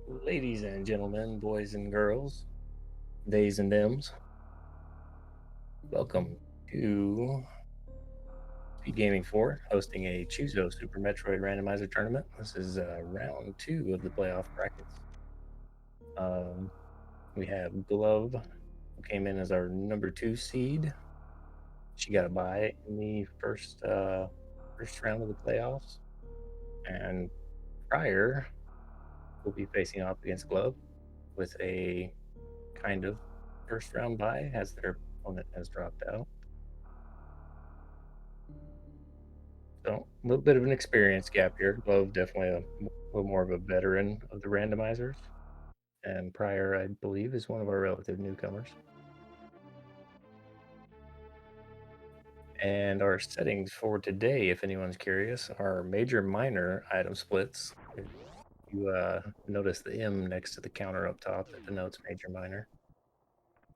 Ladies and gentlemen, boys and girls, theys and thems, welcome to SpeedGaming 4, hosting a Choozo Super Metroid Randomizer tournament. This is round 2 of the playoff brackets. We have Glove, who came in as our number 2 seed. She got a bye in the first round of the playoffs, and prieR will be facing off against Glove with a kind of first round bye as their opponent has dropped out. So a little bit of an experience gap here. Glove definitely a little more of a veteran of the randomizers, and prieR, I believe, is one of our relative newcomers. And our settings for today, if anyone's curious, are major minor item splits. You notice the M next to the counter up top that denotes major minor.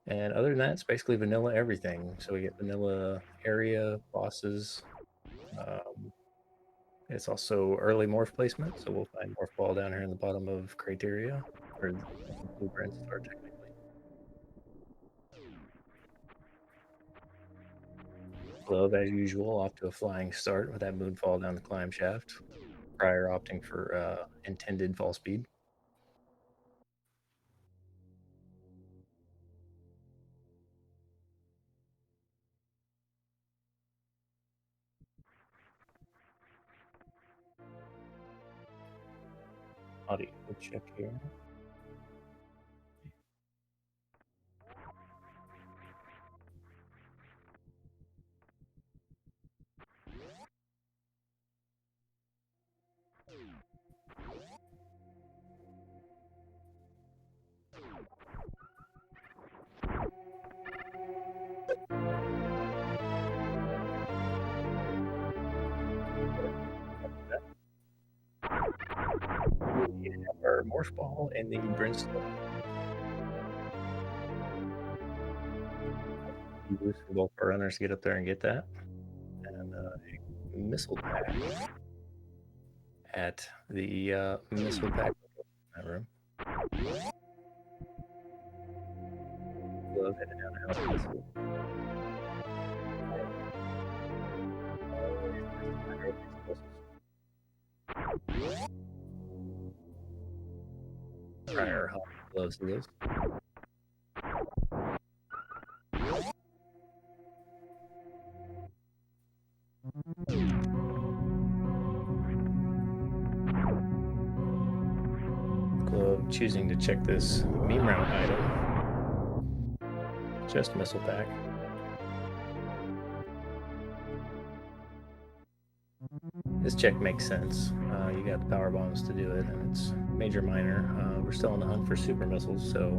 And other than that, it's basically vanilla everything. So we get vanilla area, bosses. It's also early morph placement, so we'll find morph ball down here in the bottom of criteria, or blueprints are technically. Glove, as usual, off to a flying start with that moonfall down the climb shaft, prieR opting for intended fall speed. Audio check here. We have our morph ball and the brimstone. For both our runners to get up there and get that. And a missile pack at the missile pack in that room. Glove headed down to help missile. prieR hot gloves to this. Glove choosing to check this meme route item. Just missile pack. This check makes sense. You got the power bombs to do it, and it's major minor. We're still on the hunt for super missiles, so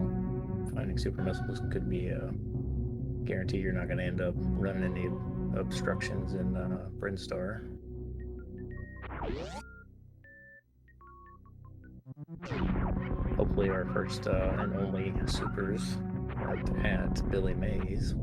finding super missiles could be a guarantee you're not going to end up running any obstructions in Brinstar. Hopefully our first and only supers at Billy Mays.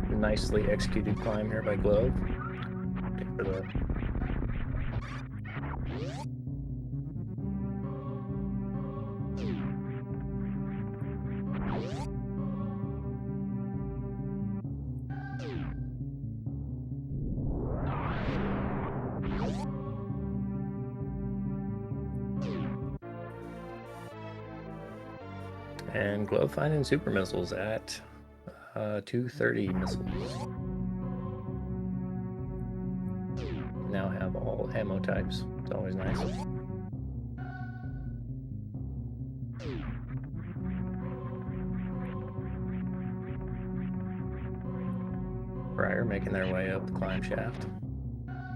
A nicely executed climb here by Glove. For the and Glove finding super missiles at 230 missiles. Now have all ammo types. It's always nice. prieR making their way up the climb shaft.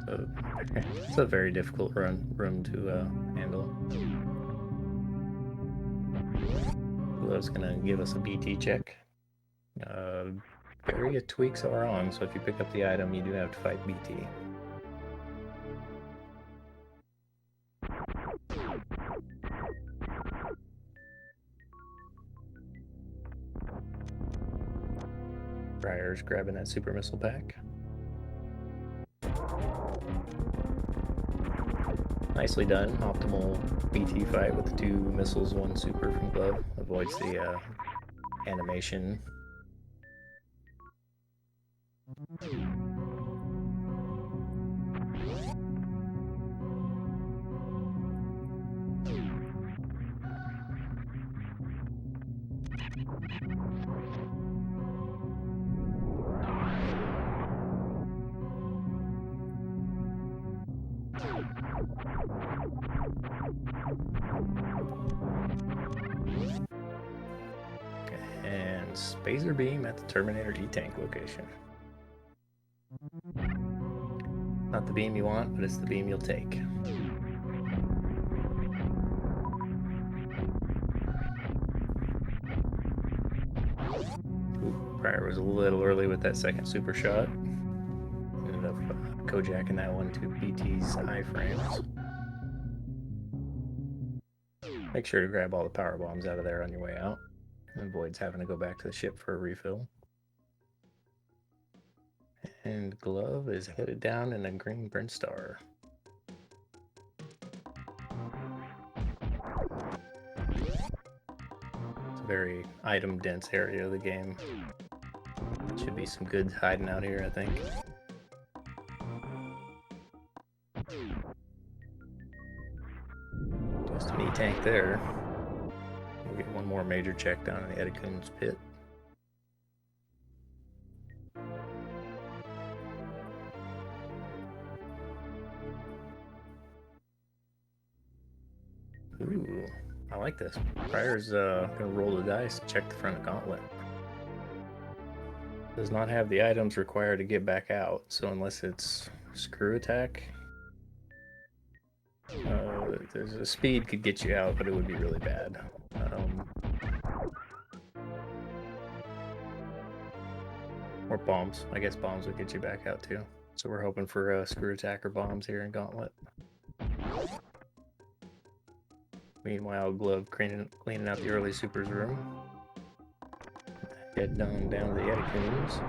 So it's a very difficult room to handle. Glove's gonna give us a BT check. area tweaks are on, so if you pick up the item, you do have to fight BT. prieR's grabbing that super missile pack. Nicely done. Optimal BT fight with the 2 missiles, 1 super from Glove. Avoids the animation. And Spazer Beam at the Terminator E-Tank location. Not the beam you want, but it's the beam you'll take. Ooh, prieR was a little early with that second super shot. Ended up Kojak in that one to BT's iframes. Make sure to grab all the power bombs out of there on your way out. And avoids having to go back to the ship for a refill. And Glove is headed down in a green Brinstar. It's a very item-dense area of the game. Should be some goods hiding out here, I think. Just an E-Tank there. We'll get one more major check down in the Edikun's pit. Ooh, I like this. prieR's gonna roll the dice to check the front gauntlet. Does not have the items required to get back out, so unless it's screw attack, there's a speed could get you out, but it would be really bad. Or bombs. I guess bombs would get you back out too. So we're hoping for screw attack or bombs here in Gauntlet. Meanwhile, Glove cleaning out the early supers room. Head down to the Edikun's.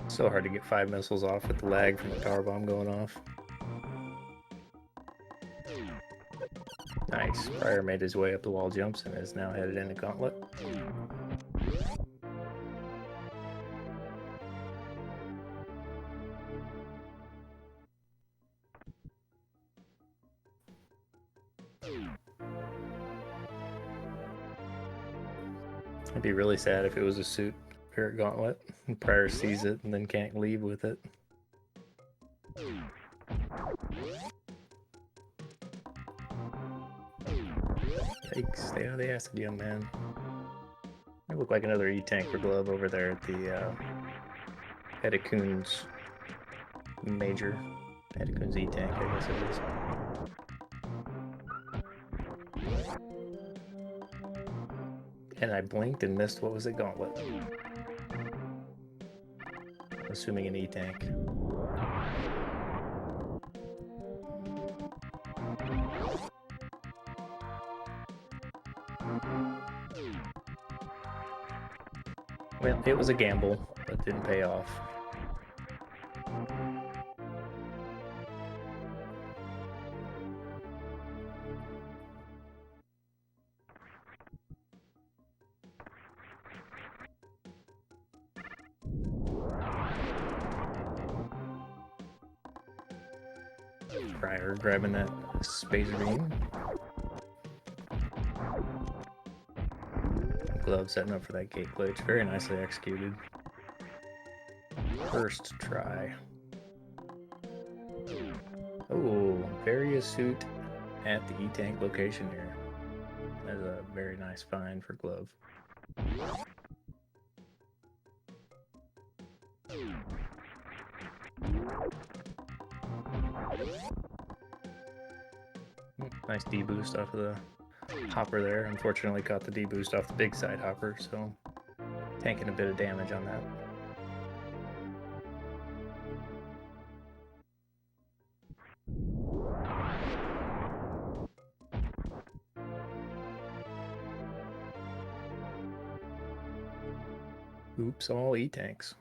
So hard to get 5 missiles off with the lag from the power bomb going off. Nice. prieR made his way up the wall jumps and is now headed into Gauntlet. I'd be really sad if it was a suit here at Gauntlet and prieR sees it and then can't leave with it. Yikes, stay out of the acid, young man. It looked like another E-Tank for Glove over there at the Edikun's major. Edikun's E-Tank, I guess it is. And I blinked and missed, what was it, Gauntlet? Assuming an E-Tank. Well, it was a gamble, but didn't pay off. prieR grabbing that Spazer Beam. Glove setting up for that gate glitch. Very nicely executed. First try. Oh, various suit at the E-Tank location here. That's a very nice find for Glove. Nice D-boost off of the hopper there. Unfortunately caught the D-boost off the big side hopper, so tanking a bit of damage on that. Oops, all E-tanks.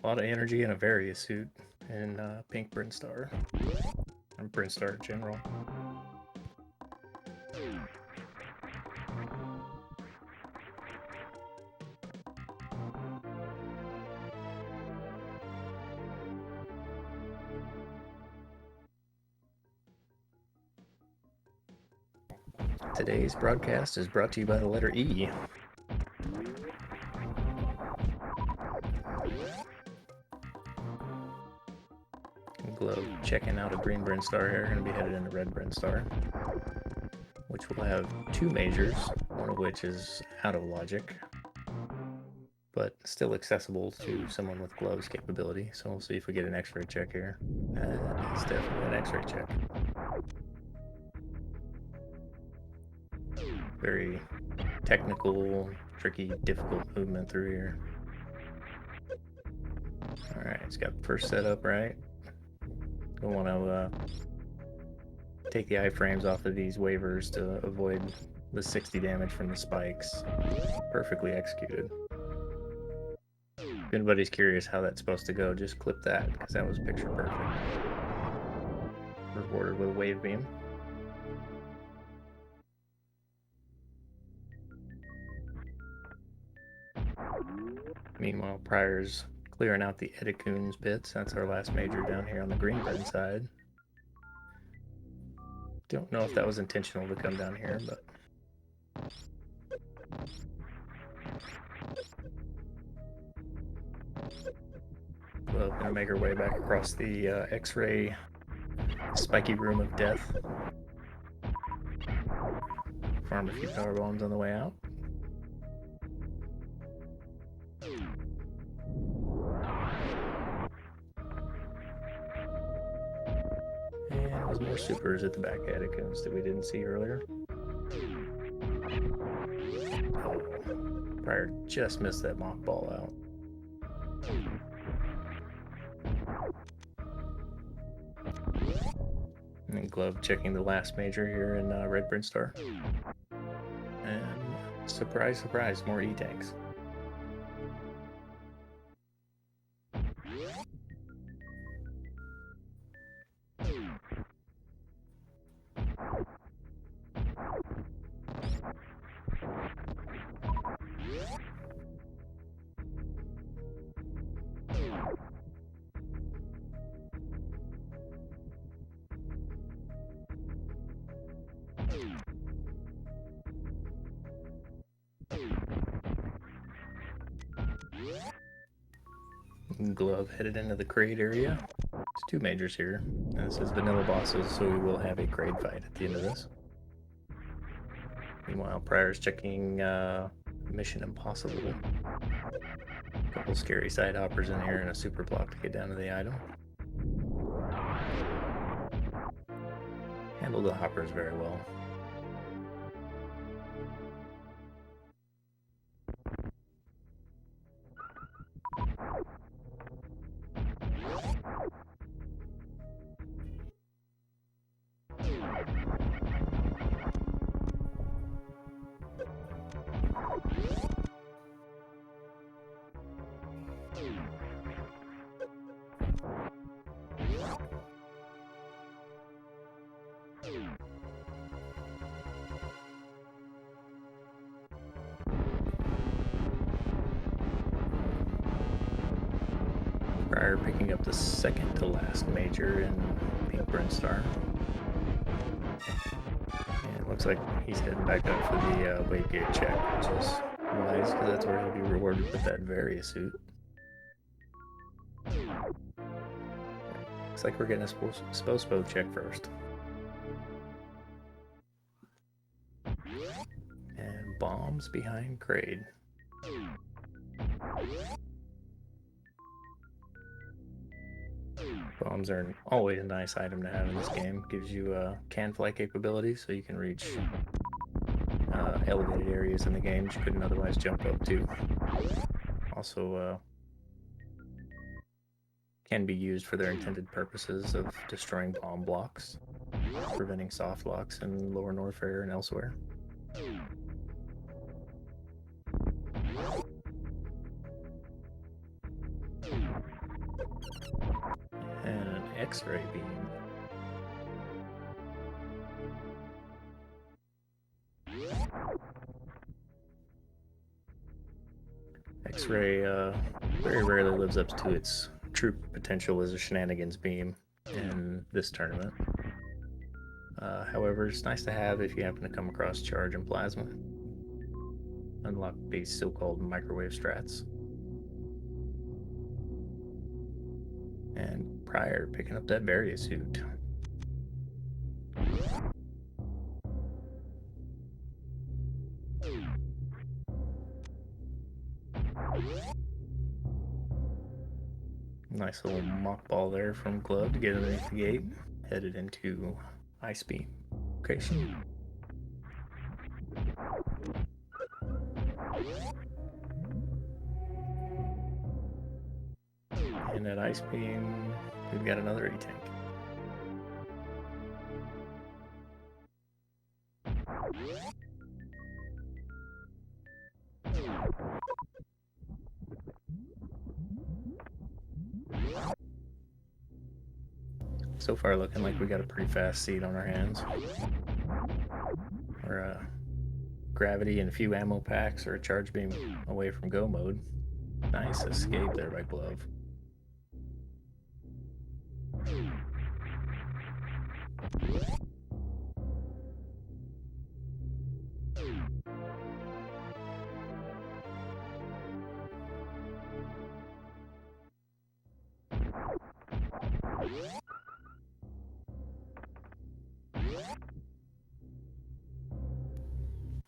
A lot of energy in a Various suit and pink Brinstar. And Brinstar in general. Today's broadcast is brought to you by the letter E. Glow checking out a green Brinstar here, going to be headed into red Brinstar, which will have two majors, one of which is out of logic, but still accessible to someone with Glow's capability. So we'll see if we get an X-ray check here. It's definitely an X-ray check. Very technical, tricky, difficult movement through here. Alright, it's got first setup right. Don't want to take the iframes off of these waivers to avoid the 60 damage from the spikes. Perfectly executed. If anybody's curious how that's supposed to go, just clip that, because that was picture perfect. Rewarded with a wave beam. Meanwhile, prieR's clearing out the Edicoon's bits. That's our last major down here on the green red side. Don't know if that was intentional to come down here, but we're gonna make our way back across the X-ray spiky room of death. Farm a few power bombs on the way out. And there's more supers at the back of Edicoons that we didn't see earlier. Oh, prieR just missed that mock ball out. And Glove checking the last major here in red Brinstar. And surprise, surprise, more E-tanks. Glove headed into the crate area. There's two majors here. And this is vanilla bosses, so we will have a crate fight at the end of this. Meanwhile, prieR's checking Mission Impossible. A couple scary side hoppers in here and a super block to get down to the item. Handled the hoppers very well. prieR picking up the second to last major in pink Brinstar. And it looks like he's heading back up for the wave gate check, which is wise because that's where he'll be rewarded with that Various suit. Looks like we're getting a Spo check first. And bombs behind Kraid. Bombs are always a nice item to have in this game. Gives you can fly capability, so you can reach elevated areas in the game that you couldn't otherwise jump up to. Also, can be used for their intended purposes of destroying bomb blocks, preventing soft locks in Lower Norfair and elsewhere. And an X-ray beam. X-ray very rarely lives up to its true potential as a shenanigans beam in this tournament. However, it's nice to have if you happen to come across charge and plasma. Unlock these so-called microwave strats. And prieR picking up that barrier suit. Nice little mock ball there from Glove to get underneath the gate. Headed into Ice Beam location. And at Ice Beam, we've got another E-Tank. So far looking like we got a pretty fast seed on our hands. We're gravity and a few ammo packs or a charge beam away from go mode. Nice escape there by Glove.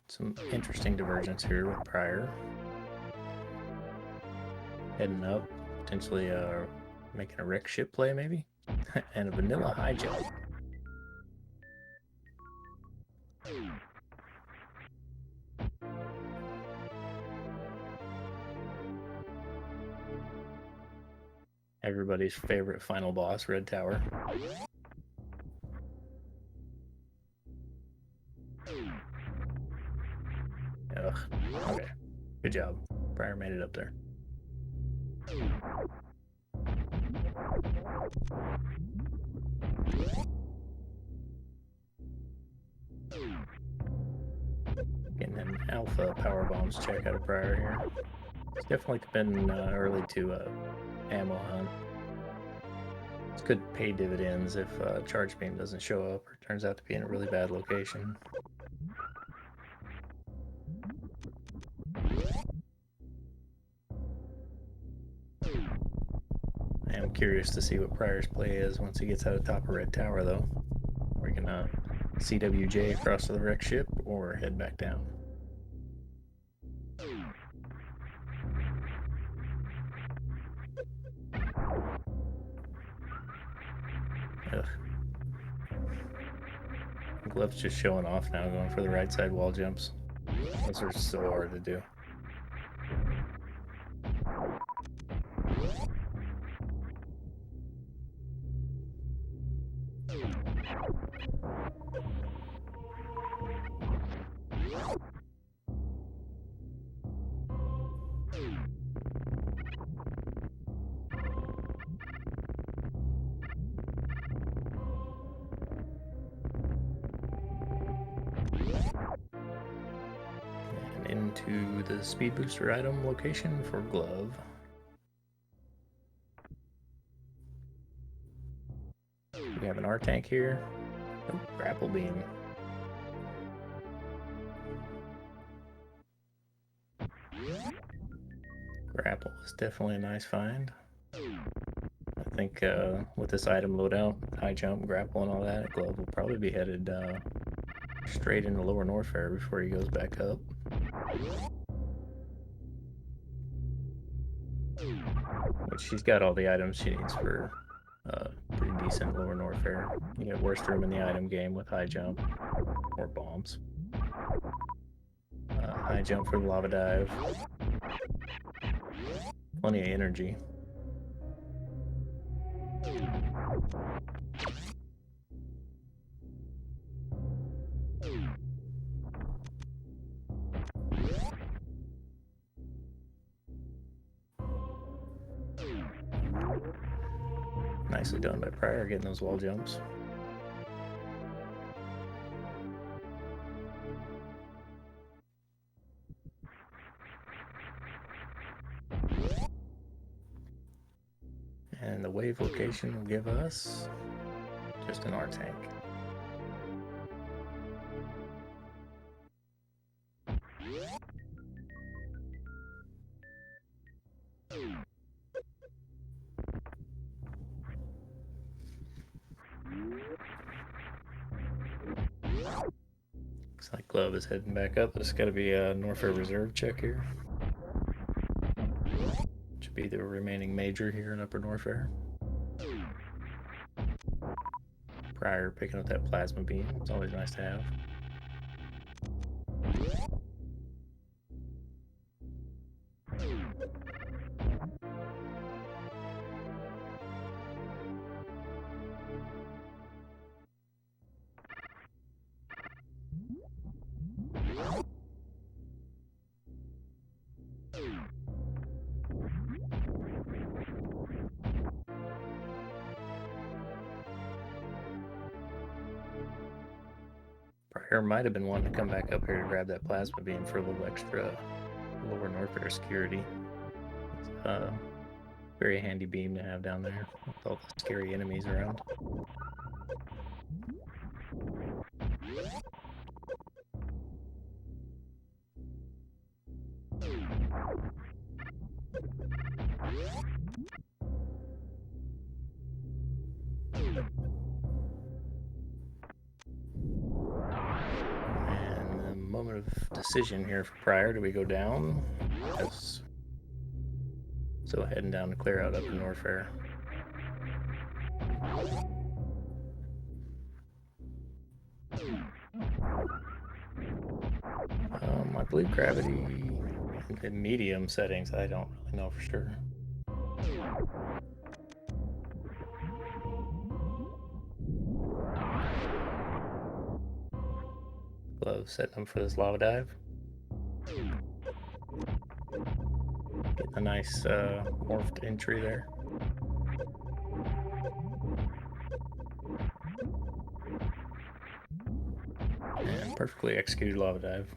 Some interesting divergence here with prieR. Heading up, potentially making a wreck ship play maybe, and a vanilla high jump. Everybody's favorite final boss, Red Tower. Ugh. Okay. Good job. prieR made it up there. Getting an alpha power bombs check out of prieR here. It's definitely been early to ammo hunt. This could pay dividends if charge beam doesn't show up or turns out to be in a really bad location. I am curious to see what prieR's play is once he gets out of top of Red Tower, though. Are we gonna CWJ across to the wreck ship or head back down? Ugh. Glove's just showing off now, going for the right side wall jumps. Those are so hard to do. And into the speed booster item location for Glove. We have an R-Tank here. Oh, grapple beam. Grapple is definitely a nice find. I think with this item loadout, high jump, grapple, and all that, Glove will probably be headed straight into Lower Norfair before he goes back up. But she's got all the items she needs for pretty decent Lower Norfair. You get worst room in the item game with high jump or bombs. high jump for the lava dive. Plenty of energy. Nicely done by prieR getting those wall jumps. And the wave location will give us just an R tank. Looks like Glove is heading back up. There's got to be a Norfair reserve check here. Should be the remaining major here in Upper Norfair. prieR picking up that plasma beam. It's always nice to have. prieR might have been wanting to come back up here to grab that plasma beam for a little extra lower Norfair security. It's a very handy beam to have down there with all the scary enemies around. And the moment of decision here for prieR. Do we go down? Yes. So heading down to clear out Upper Norfair. I believe gravity in medium settings. I don't really know for sure. Glove setting up for this lava dive. Getting a nice morphed entry there. And perfectly executed lava dive.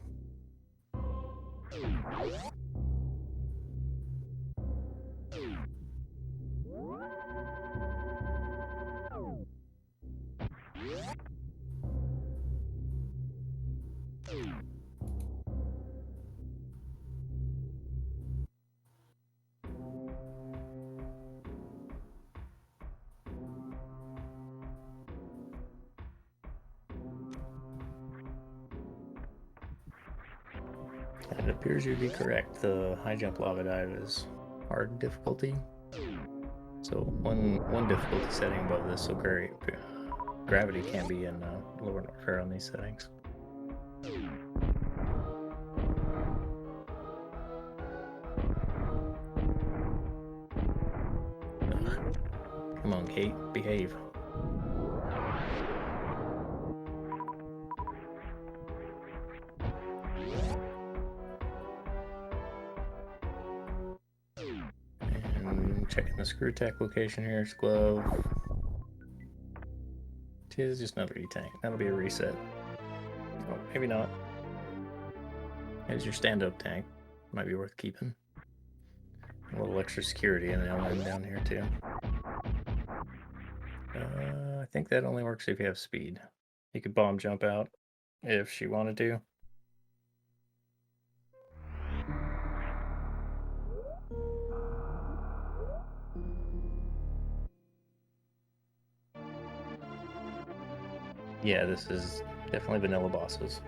And it appears you'd be correct. The high jump lava dive is hard difficulty. So one difficulty setting above this, so gravity can't be in lower Norfair on these settings. Ugh. Come on, Kate, behave. And checking the screw tech location here. It's Glove. Tis just another E-tank. That'll be a reset. Oh, maybe not. Here's your stand-up tank. Might be worth keeping. A little extra security in the LM down here too. I think that only works if you have speed. You could bomb jump out if she wanted to. Yeah, this is definitely vanilla bosses.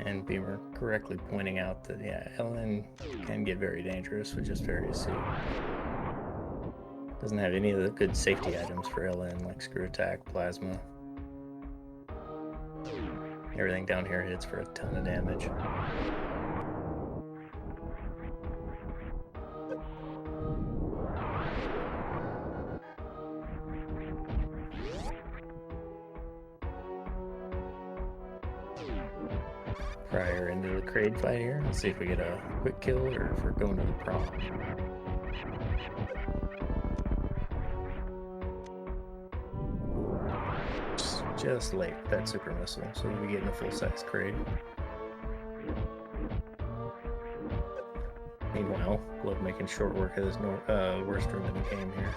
And Beamer correctly pointing out that, yeah, LN can get very dangerous with just various suit. Doesn't have any of the good safety items for LN, like screw attack, plasma. Everything down here hits for a ton of damage. prieR into the Kraid fight here. Let's see if we get a quick kill or if we're going to the prom. Just late with that super missile, so we'll be getting a full-size Kraid. Meanwhile, Glove making short work of this worst room in the game here.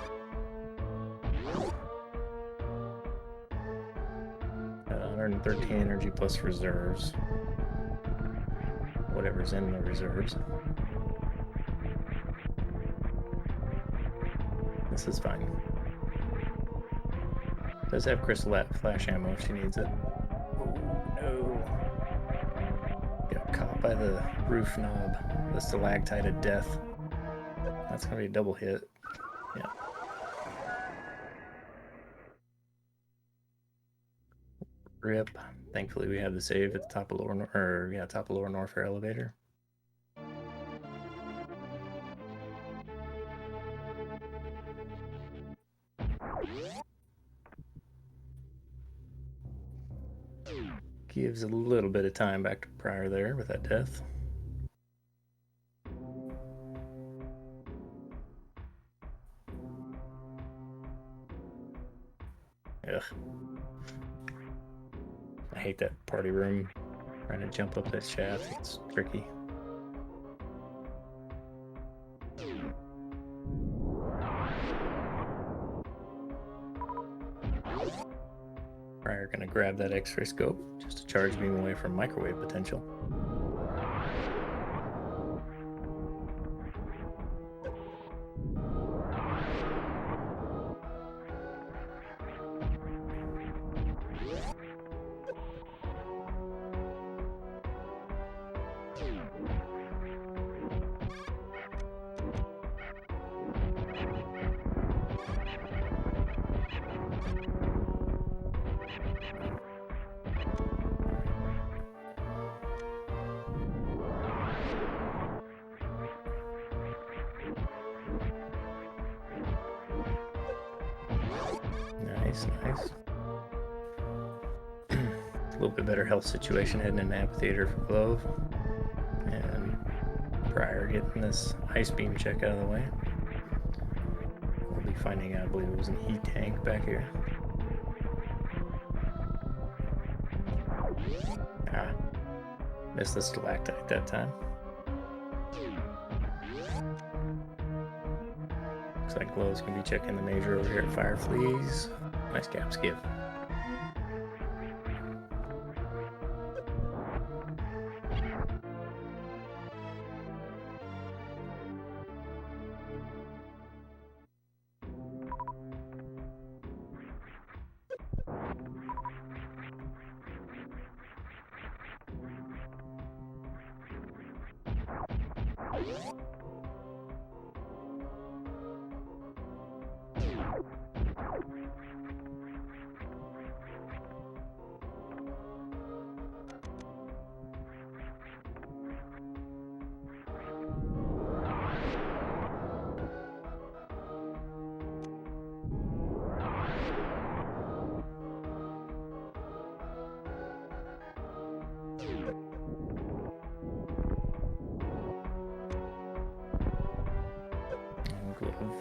113 energy plus reserves. Whatever's in the reserves. This is fine. Does have crystal flash ammo if she needs it. No. Got caught by the roof knob. The stalactite of death. That's gonna be a double hit. Yeah. Rip. Thankfully we have the save at the top of lower north for elevator. Gives a little bit of time back to prieR there with that death. Ugh. I hate that party room. Trying to jump up that shaft, it's tricky. prieR gonna grab that X-ray scope just to charge beam away from microwave potential. Nice. A little bit better health situation heading into amphitheater for Glove. And prieR getting this ice beam check out of the way. We'll be finding out, I believe it was an E-tank back here. Ah, missed the stalactite that time. Looks like Glove's gonna be checking the major over here at Fire Fleas. Nice cap skip.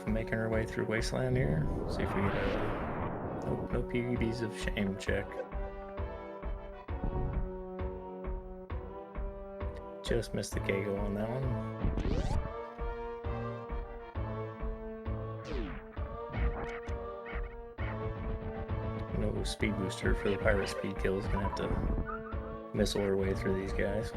Making her way through Wasteland here. See if we get a no PBs of shame check. Just missed the Kago on that one. No speed booster for the pirate speed kills. Gonna have to missile her way through these guys.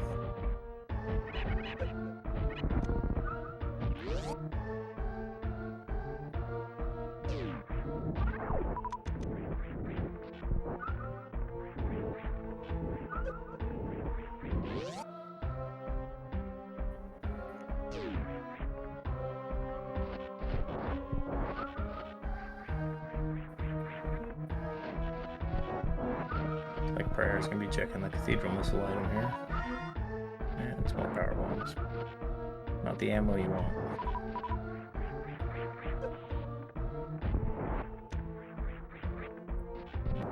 Like prieR's gonna be checking the cathedral missile item here. And it's more power bombs. Not the ammo you want.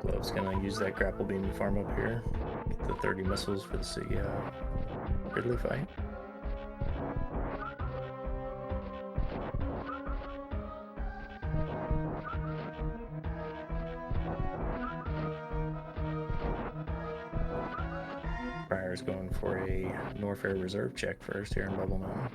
Glove's gonna use that grapple beam to farm up here. Get the 30 missiles for the Ridley fight. prieR's going for a Norfair reserve check first here in Bubble Mountain.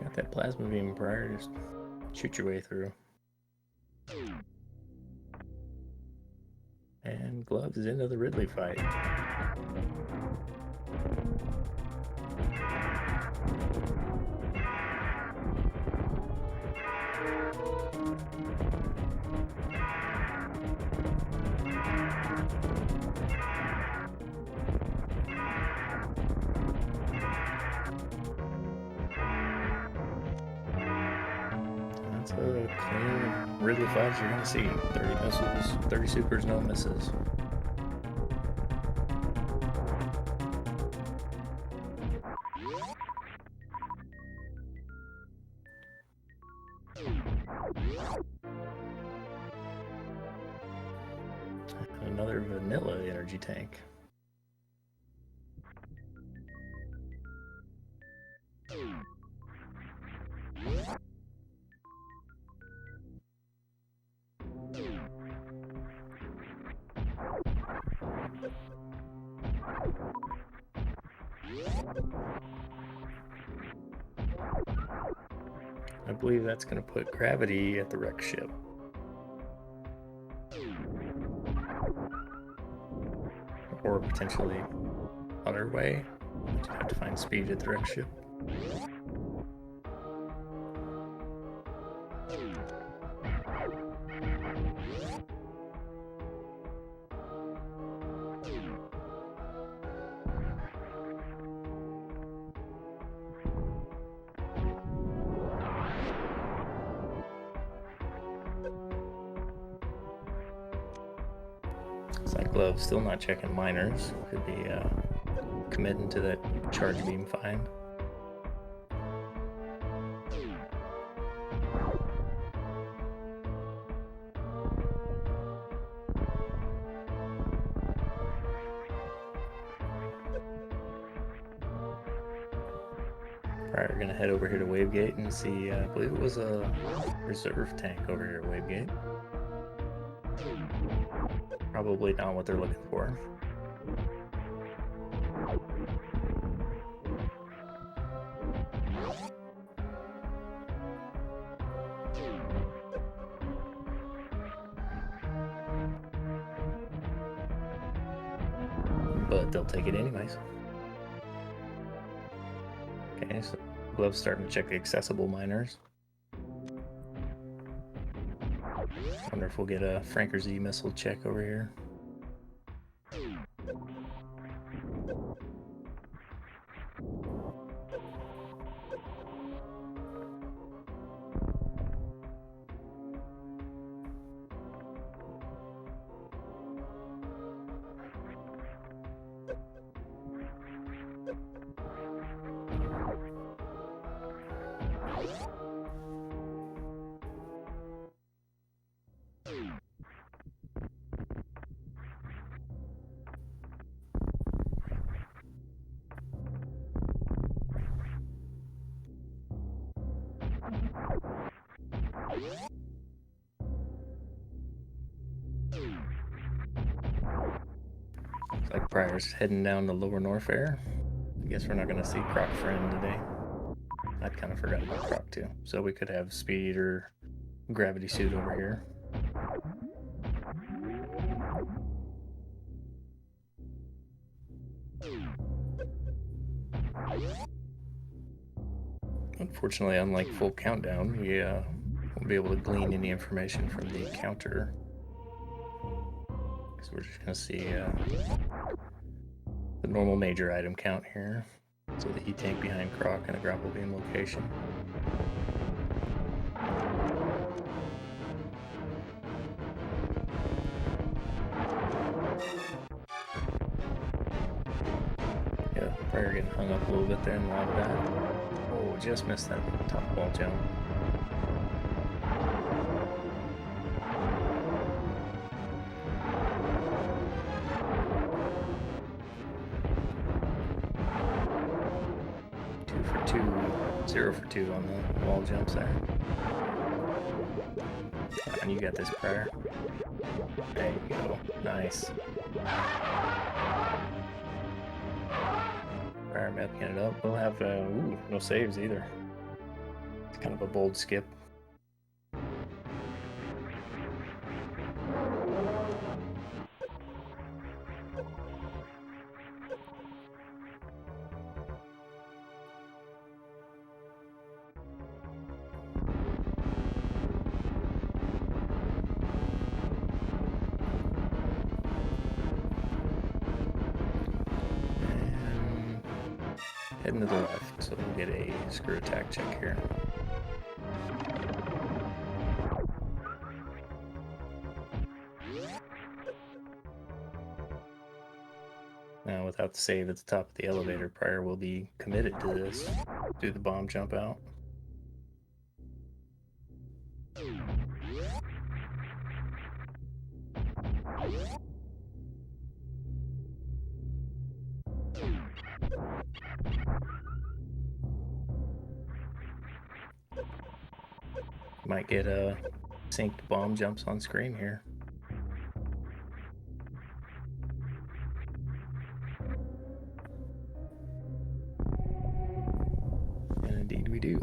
Got that plasma beam prieR, just shoot your way through. And Gloves is into the Ridley fight. That's a clean Ridley fight you're gonna see. 30 missiles, 30 supers, no misses. Another vanilla energy tank. I believe that's going to put gravity at the wreck ship. Or potentially other way. You have to find speed at the wreck ship. Gloves still not checking miners. Could be committing to that charge beam find. prieR gonna head over here to Wavegate and see, I believe it was a reserve tank over here at Wavegate. Probably not what they're looking for. But they'll take it anyways. Okay, so Glove's starting to check the accessible miners. Wonder if we'll get a Franker Z missile check over here. Looks like prieR's heading down to Lower Norfair. I guess we're not going to see Croc Friend today. I'd kind of forgot about Croc too. So we could have Speed or Gravity Suit over here. Unfortunately, unlike full countdown, we won't be able to glean any information from the counter So we're just gonna see the normal major item count here. So the heat tank behind Croc and a grapple beam location. Yeah, prieR getting hung up a little bit there in the lava dive. Oh, just missed that top wall jump. Two for two, 0 for 2 on the wall jumps there. And you got this, prieR. There you go. Nice. prieR mapping it up. We'll have no saves either. It's kind of a bold skip. Heading to the left, so we'll get a screw attack check here. Now, without the save at the top of the elevator, prieR will be committed to this. Do the bomb jump out. Might get synced bomb jumps on screen here. And indeed we do.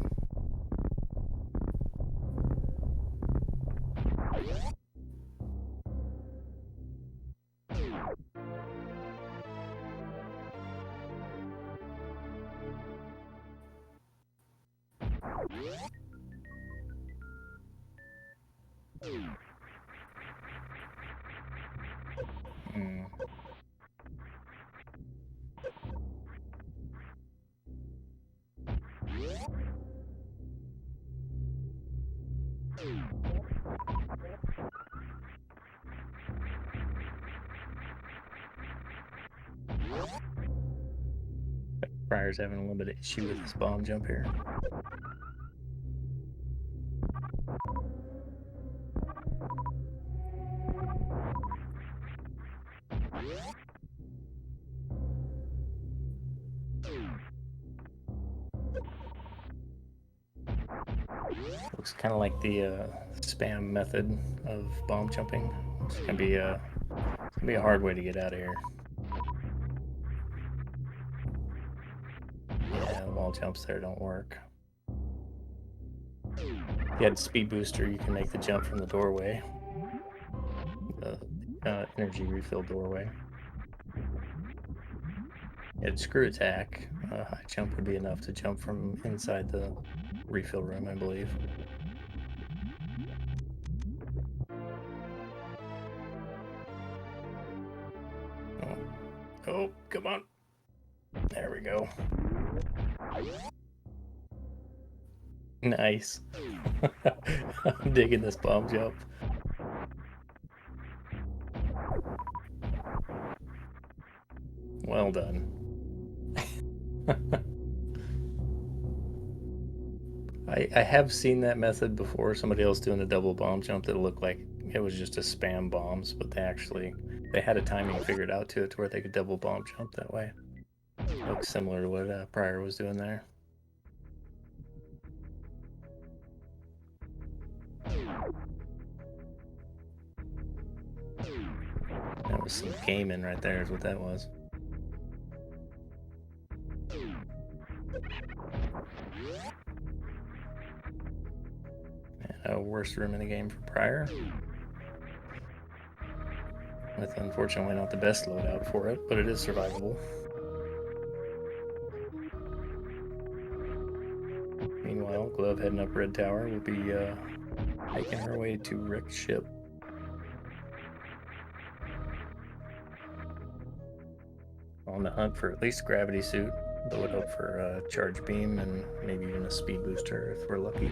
prieR's having a little bit of issue with this bomb jump here. Looks kind of like the spam method of bomb jumping. It's gonna be a hard way to get out of here. Yeah, the wall jumps there don't work. If you had speed booster, you can make the jump from the doorway, the energy refill doorway. At screw attack, high jump would be enough to jump from inside the refill room, I believe. Oh, come on. There we go. Nice. I'm digging this bomb jump. Well done. I have seen that method before, somebody else doing a double bomb jump that looked like it was just a spam bombs, but they had a timing figured out to it to where they could double bomb jump that way. Looks similar to what prieR was doing there. That was some gaming right there is what that was. And a worst room in the game for prieR. With unfortunately not the best loadout for it, but it is survivable. Meanwhile, Glove heading up Red Tower will be making her way to Rick's ship. on the hunt for at least gravity suit, but would hope for a charge beam and maybe even a speed booster if we're lucky.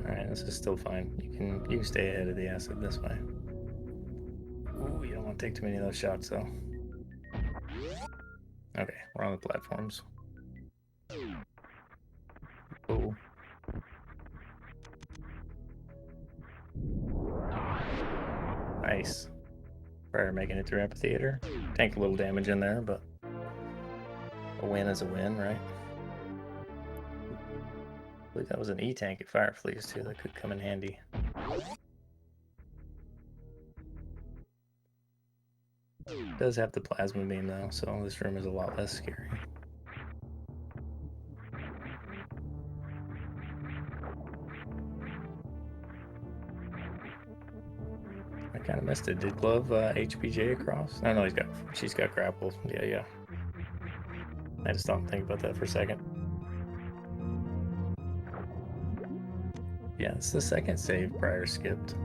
Alright, this is still fine. You can stay ahead of the acid this way. Ooh, you don't want to take too many of those shots though. Okay, we're on the platforms. Oh. Nice. priER making it through amphitheater. Tank a little damage in there, but a win is a win, right? I believe that was an E-tank at Fire Fleas too, that could come in handy. It does have the plasma beam though, so this room is a lot less scary. I kind of missed it. Did Glove HPJ across? Oh no, she's got grapple. Yeah. I just don't think about that for a second. Yeah, it's the second save priER skipped.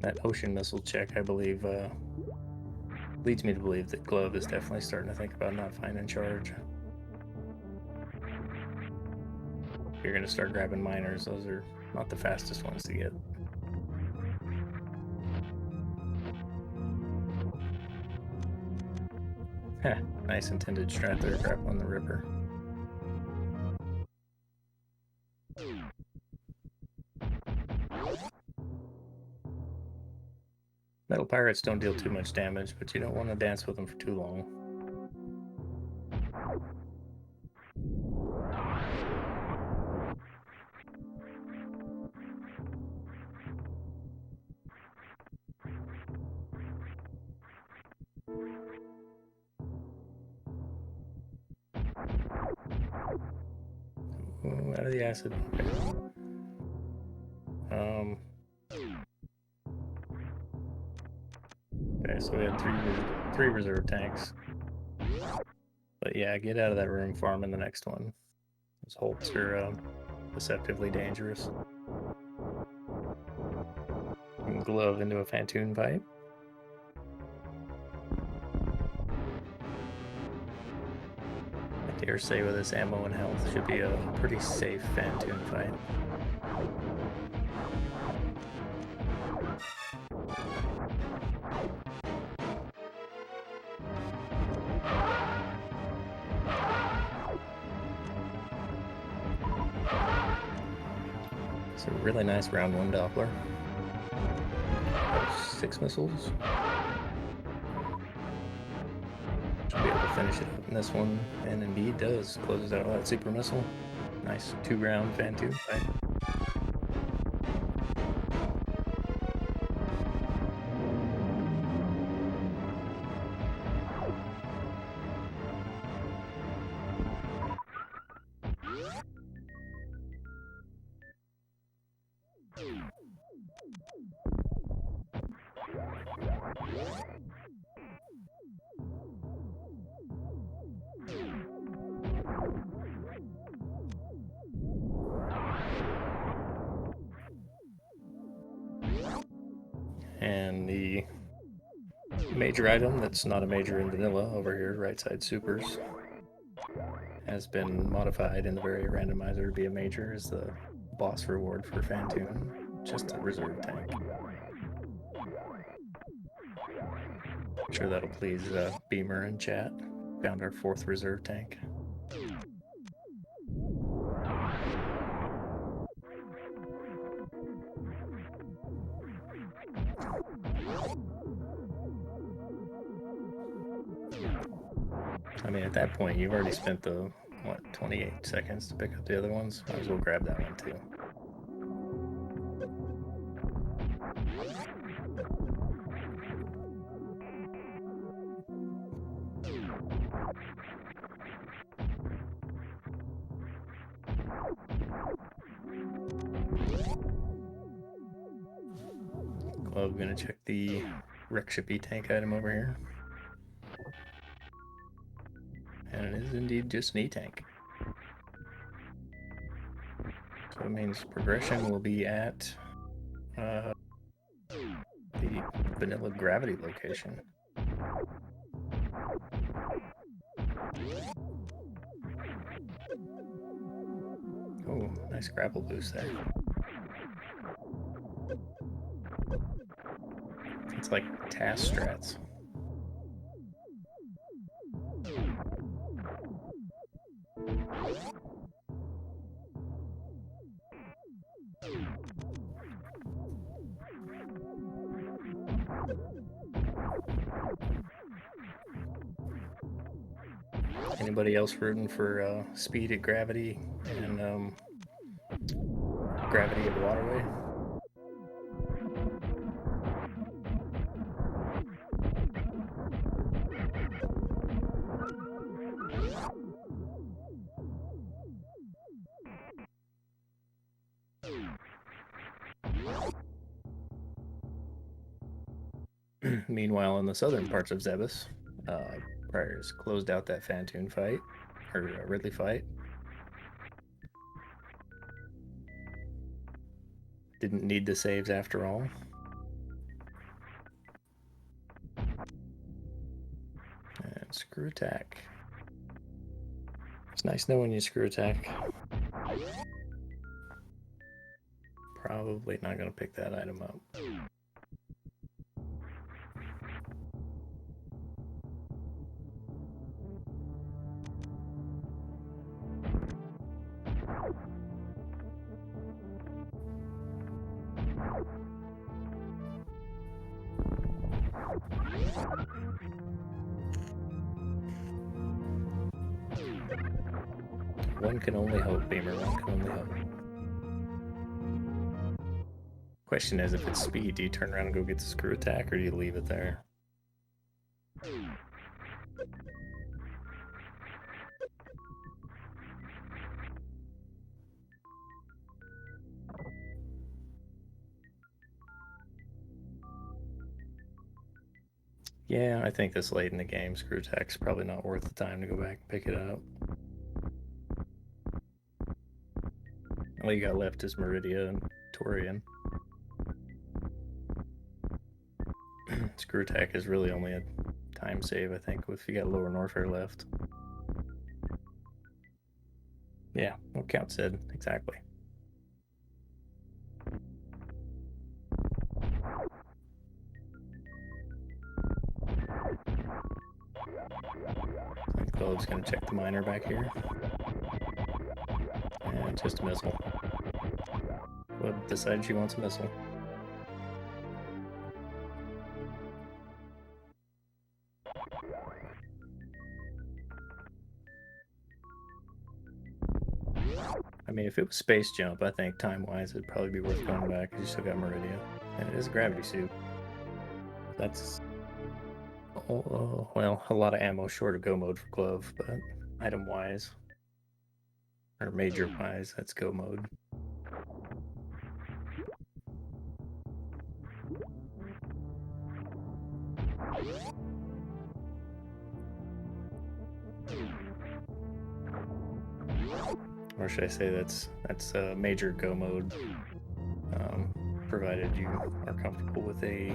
That ocean missile check, I believe, leads me to believe that Glove is definitely starting to think about not finding charge. You're going to start grabbing miners. Those are not the fastest ones to get. Nice intended strat there, grappling the Ripper. Metal pirates don't deal too much damage, but you don't want to dance with them for too long. Ooh, out of the acid. Okay, so we had three reserve tanks. But yeah, get out of that room, farm in the next one. Those holts are deceptively dangerous. You can Glove into a Phantoon fight. I dare say with this ammo and health should be a pretty safe Phantoon fight. It's a really nice round 1 Doppler. 6 missiles. Should be able to finish it up in this one, and indeed does. Closes out that super missile. Nice 2-round Phantoon fight. And the major item that's not a major in vanilla over here, right side supers, has been modified in the very randomizer to be a major as the boss reward for Phantoon, just a reserve tank. I'm sure that'll please Beamer in chat. Found our 4th reserve tank. I mean, at that point, you've already spent the, 28 seconds to pick up the other ones? Might as well grab that one too. love. Gonna check the Rexipy tank item over here. And it is indeed just an E-tank. So it means progression will be at the vanilla gravity location. Oh, nice grapple boost there. It's like task strats. Anybody else rooting for speed at gravity and gravity at waterway? Meanwhile, in the southern parts of Zebus, prieR's closed out that Fantoon fight, or Ridley fight. Didn't need the saves after all. And screw attack. It's nice knowing you screw attack. Probably not going to pick that item up. One can only hope, Beamer. One can only hope. Question is, if it's speed, do you turn around and go get the screw attack, or do you leave it there? Yeah, I think this late in the game, screw attack's probably not worth the time to go back and pick it up. All you got left is Meridia and Torian. Screw attack is really only a time save, I think, if you got Lower Norfair left. Yeah, what Count said, exactly. I think Globe's gonna check the miner back here. And just a missile. Globe decided she wants a missile. I mean, if it was Space Jump, I think time-wise it'd probably be worth going back, because you still got Meridia. And it is a gravity suit. That's, well, a lot of ammo short of go mode for Glove, but item-wise, or major-wise, that's go mode. Or should I say that's major go mode, provided you are comfortable with a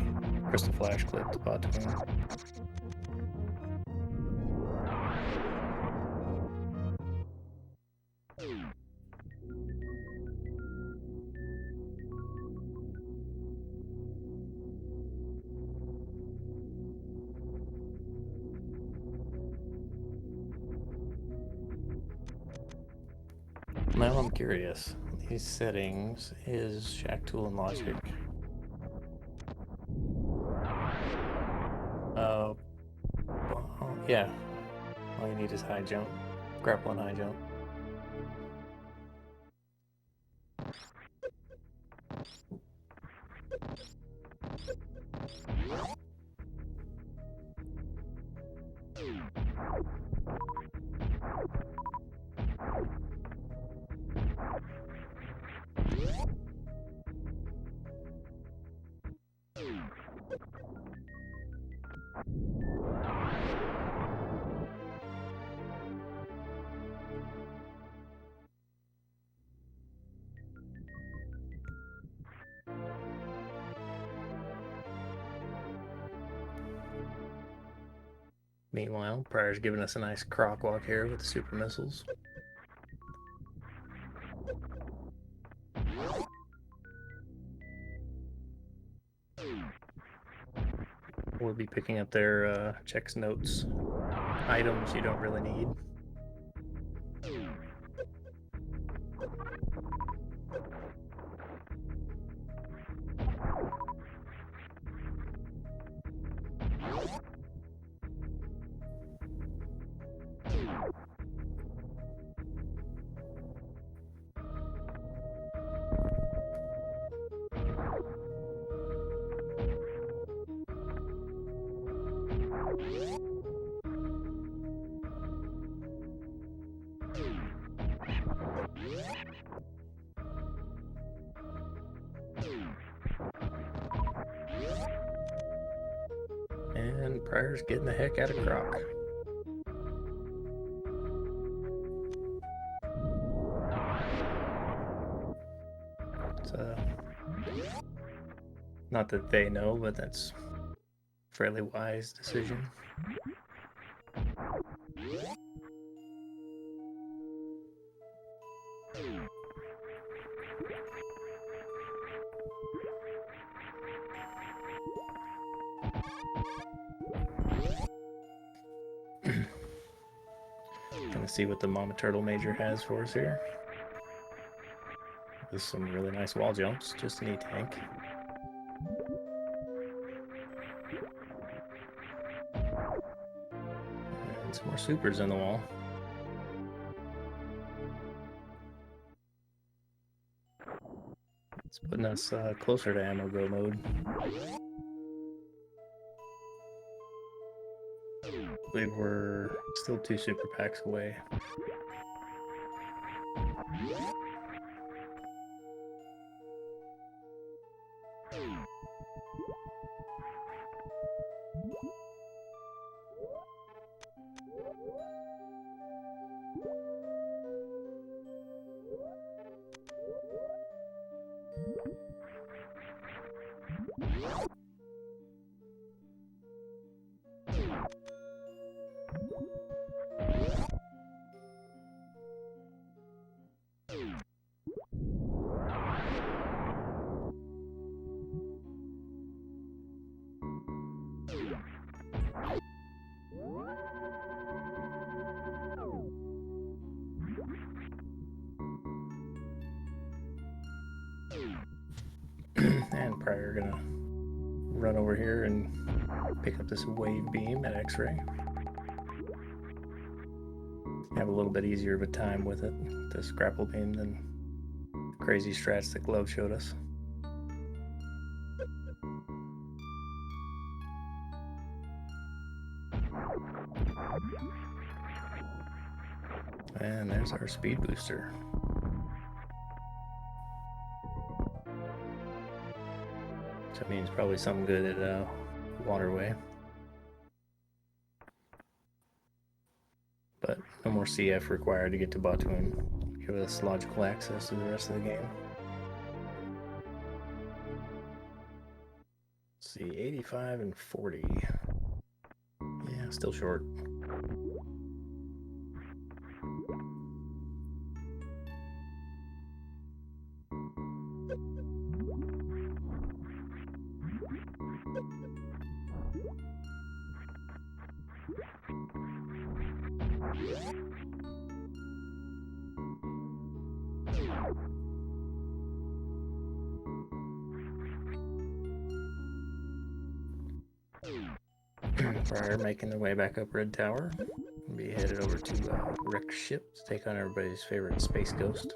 crystal flash clip to bot twin. Now I'm curious. These settings is Shack Tool and Logic. Yeah. All you need is high jump. Grapple and high jump. Meanwhile, prieR's giving us a nice croc walk here with the super missiles. We'll be picking up their checks, notes, items you don't really need. And prieR's getting the heck out of croc. Not that they know, but that's a fairly wise decision. Gonna see what the Mama Turtle Major has for us here. There's some really nice wall jumps, just an E-tank. And some more supers in the wall. It's putting us closer to ammo go mode. I believe we're still 2 super packs away. And prieR gonna run over here and pick up this wave beam at X-ray. Have a little bit easier of a time with it, this grapple beam, than crazy strats that Glove showed us. And there's our speed booster. So that means probably something good at Waterway. But no more CF required to get to Batuan. Give us logical access to the rest of the game. Let's see, 85 and 40. Yeah, still short. prieR making their way back up Red Tower. We'll be headed over to wrecked ship to take on everybody's favorite space ghost.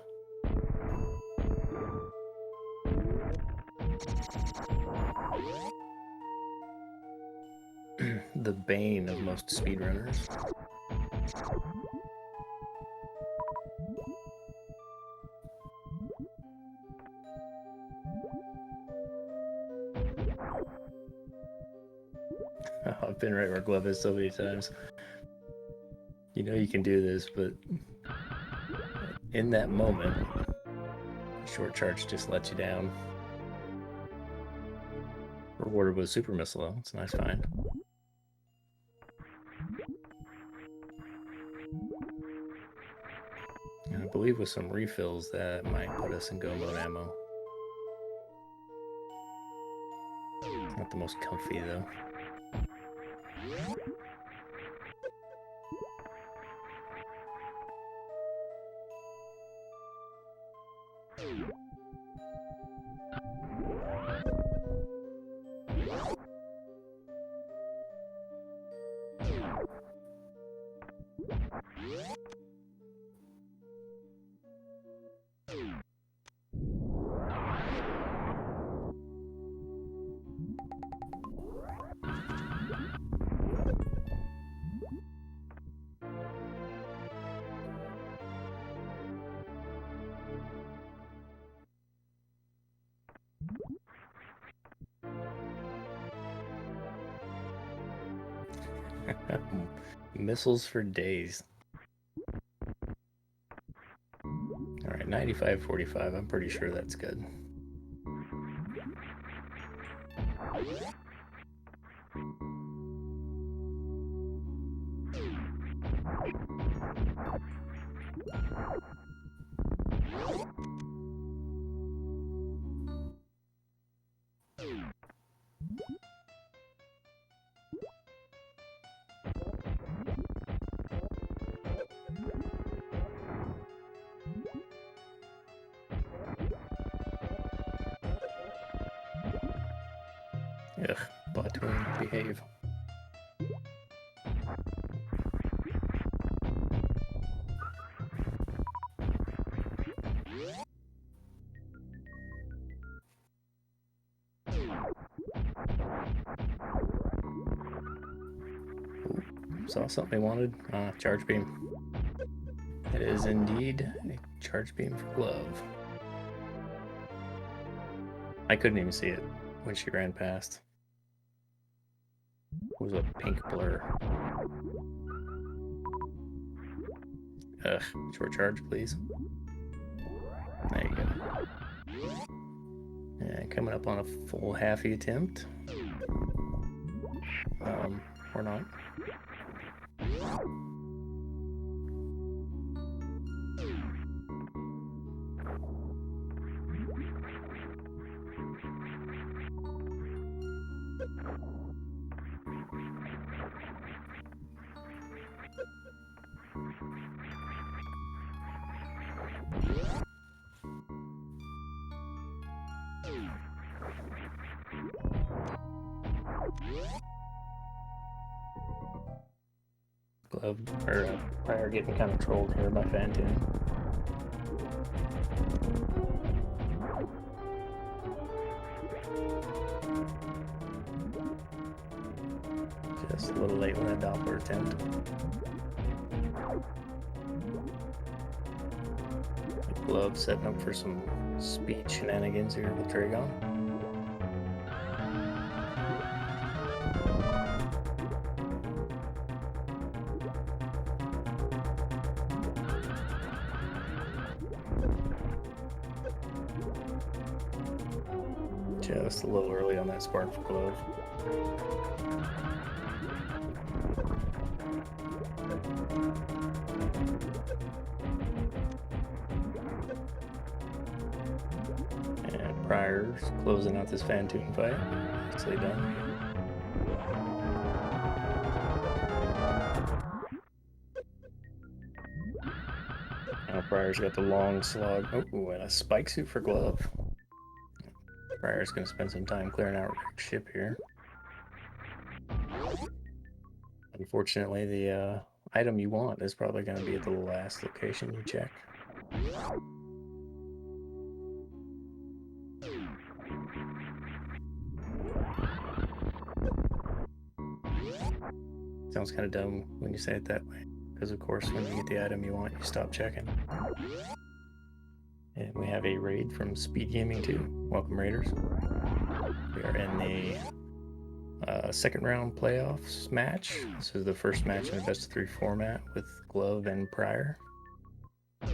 The bane of most speedrunners. Oh, I've been right where Glove is so many times. You know you can do this, but in that moment, short charge just lets you down. Rewarded with super missile though. It's a nice find. believe with some refills that might put us in go mode ammo. Not the most comfy though. Missiles for days. Alright, 95-45. I'm pretty sure that's good. Ugh, platoon, behave. Ooh, saw something I wanted. Charge beam. It is indeed a charge beam for glove. I couldn't even see it when she ran past. It was a pink blur. Ugh, short charge, please. There you go. And coming up on a full halfy attempt. Or not. Glove, or prieR getting kind of trolled here by Fantoon. Just a little late with that Doppler attempt. Glove setting up for some speed shenanigans here with Dragon. Just a little early on that spark for glove. And prieR's closing out this Fantoon fight. Nicely done. Now prieR's got the long slog. Oh, and a spike suit for glove. prieR's going to spend some time clearing out ship here. Unfortunately, the item you want is probably going to be at the last location you check. Sounds kind of dumb when you say it that way, because of course when you get the item you want, you stop checking. And we have a raid from SpeedGaming too. Welcome, Raiders. We are in the second round playoffs match. This is the first match in a best of 3 format with glove and prieR. A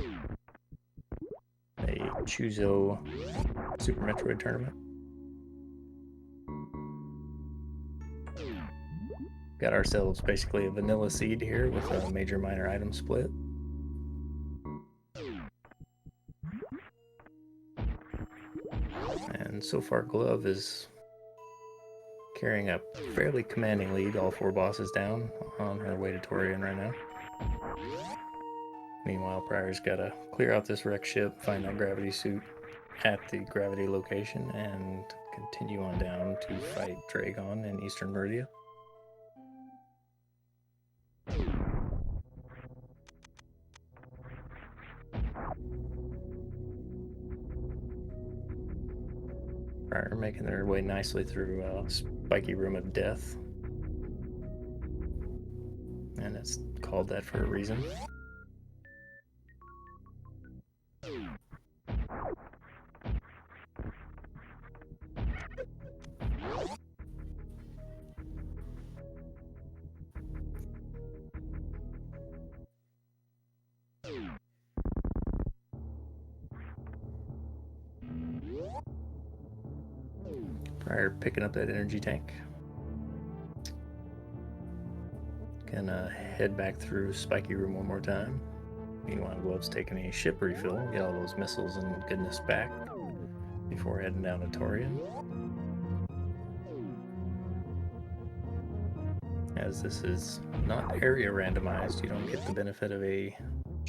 Choozo Super Metroid tournament. Got ourselves basically a vanilla seed here with a major minor item split. And so far, Glove is carrying a fairly commanding lead, all 4 bosses down, on her way to Torian right now. Meanwhile, prieR's got to clear out this wreck ship, find that gravity suit at the gravity location, and continue on down to fight Dragon in Eastern Meridia. prieR making their way nicely through Spiky Room of Death. And it's called that for a reason. prieR picking up that energy tank. Gonna head back through Spiky Room one more time. Meanwhile, Glove's taking a ship refill, get all those missiles and goodness back before heading down to Torian. As this is not area randomized, you don't get the benefit of a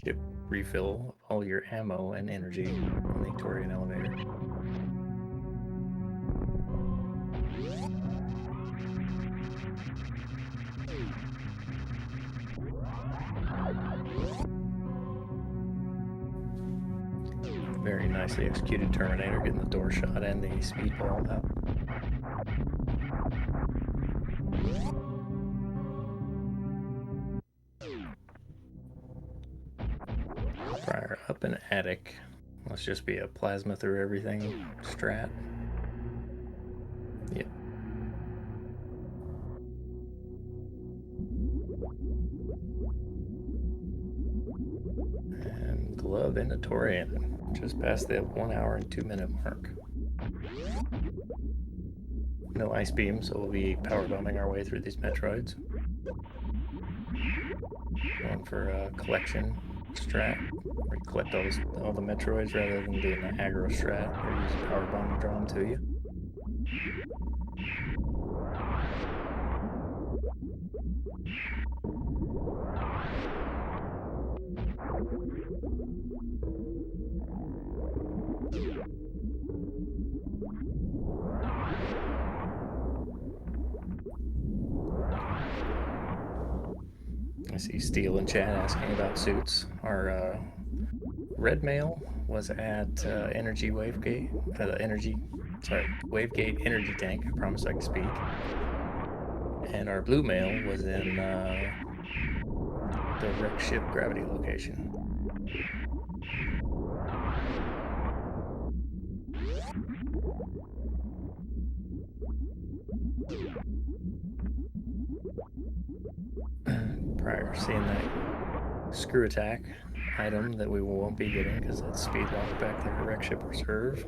ship refill of all your ammo and energy on the Torian elevator. Very nicely executed Terminator, getting the door shot and the speedball out. prieR up in attic. Let's just be a plasma through everything strat. Yep. And Glove into Torian. Just past the 1 hour and 2 minute mark. No ice beam, so we'll be power bombing our way through these Metroids. Going for a collection strat, where you collect all the Metroids rather than doing an aggro strat or using power bomb to draw them to you. I see Steel in chat asking about suits. Our red male was at Energy Wavegate, Wavegate Energy Tank. I promise I can speak. And our blue male was in the wreck ship gravity location. prieR seeing that screw attack item that we won't be getting because that's speed locked back there to wreck ship reserve.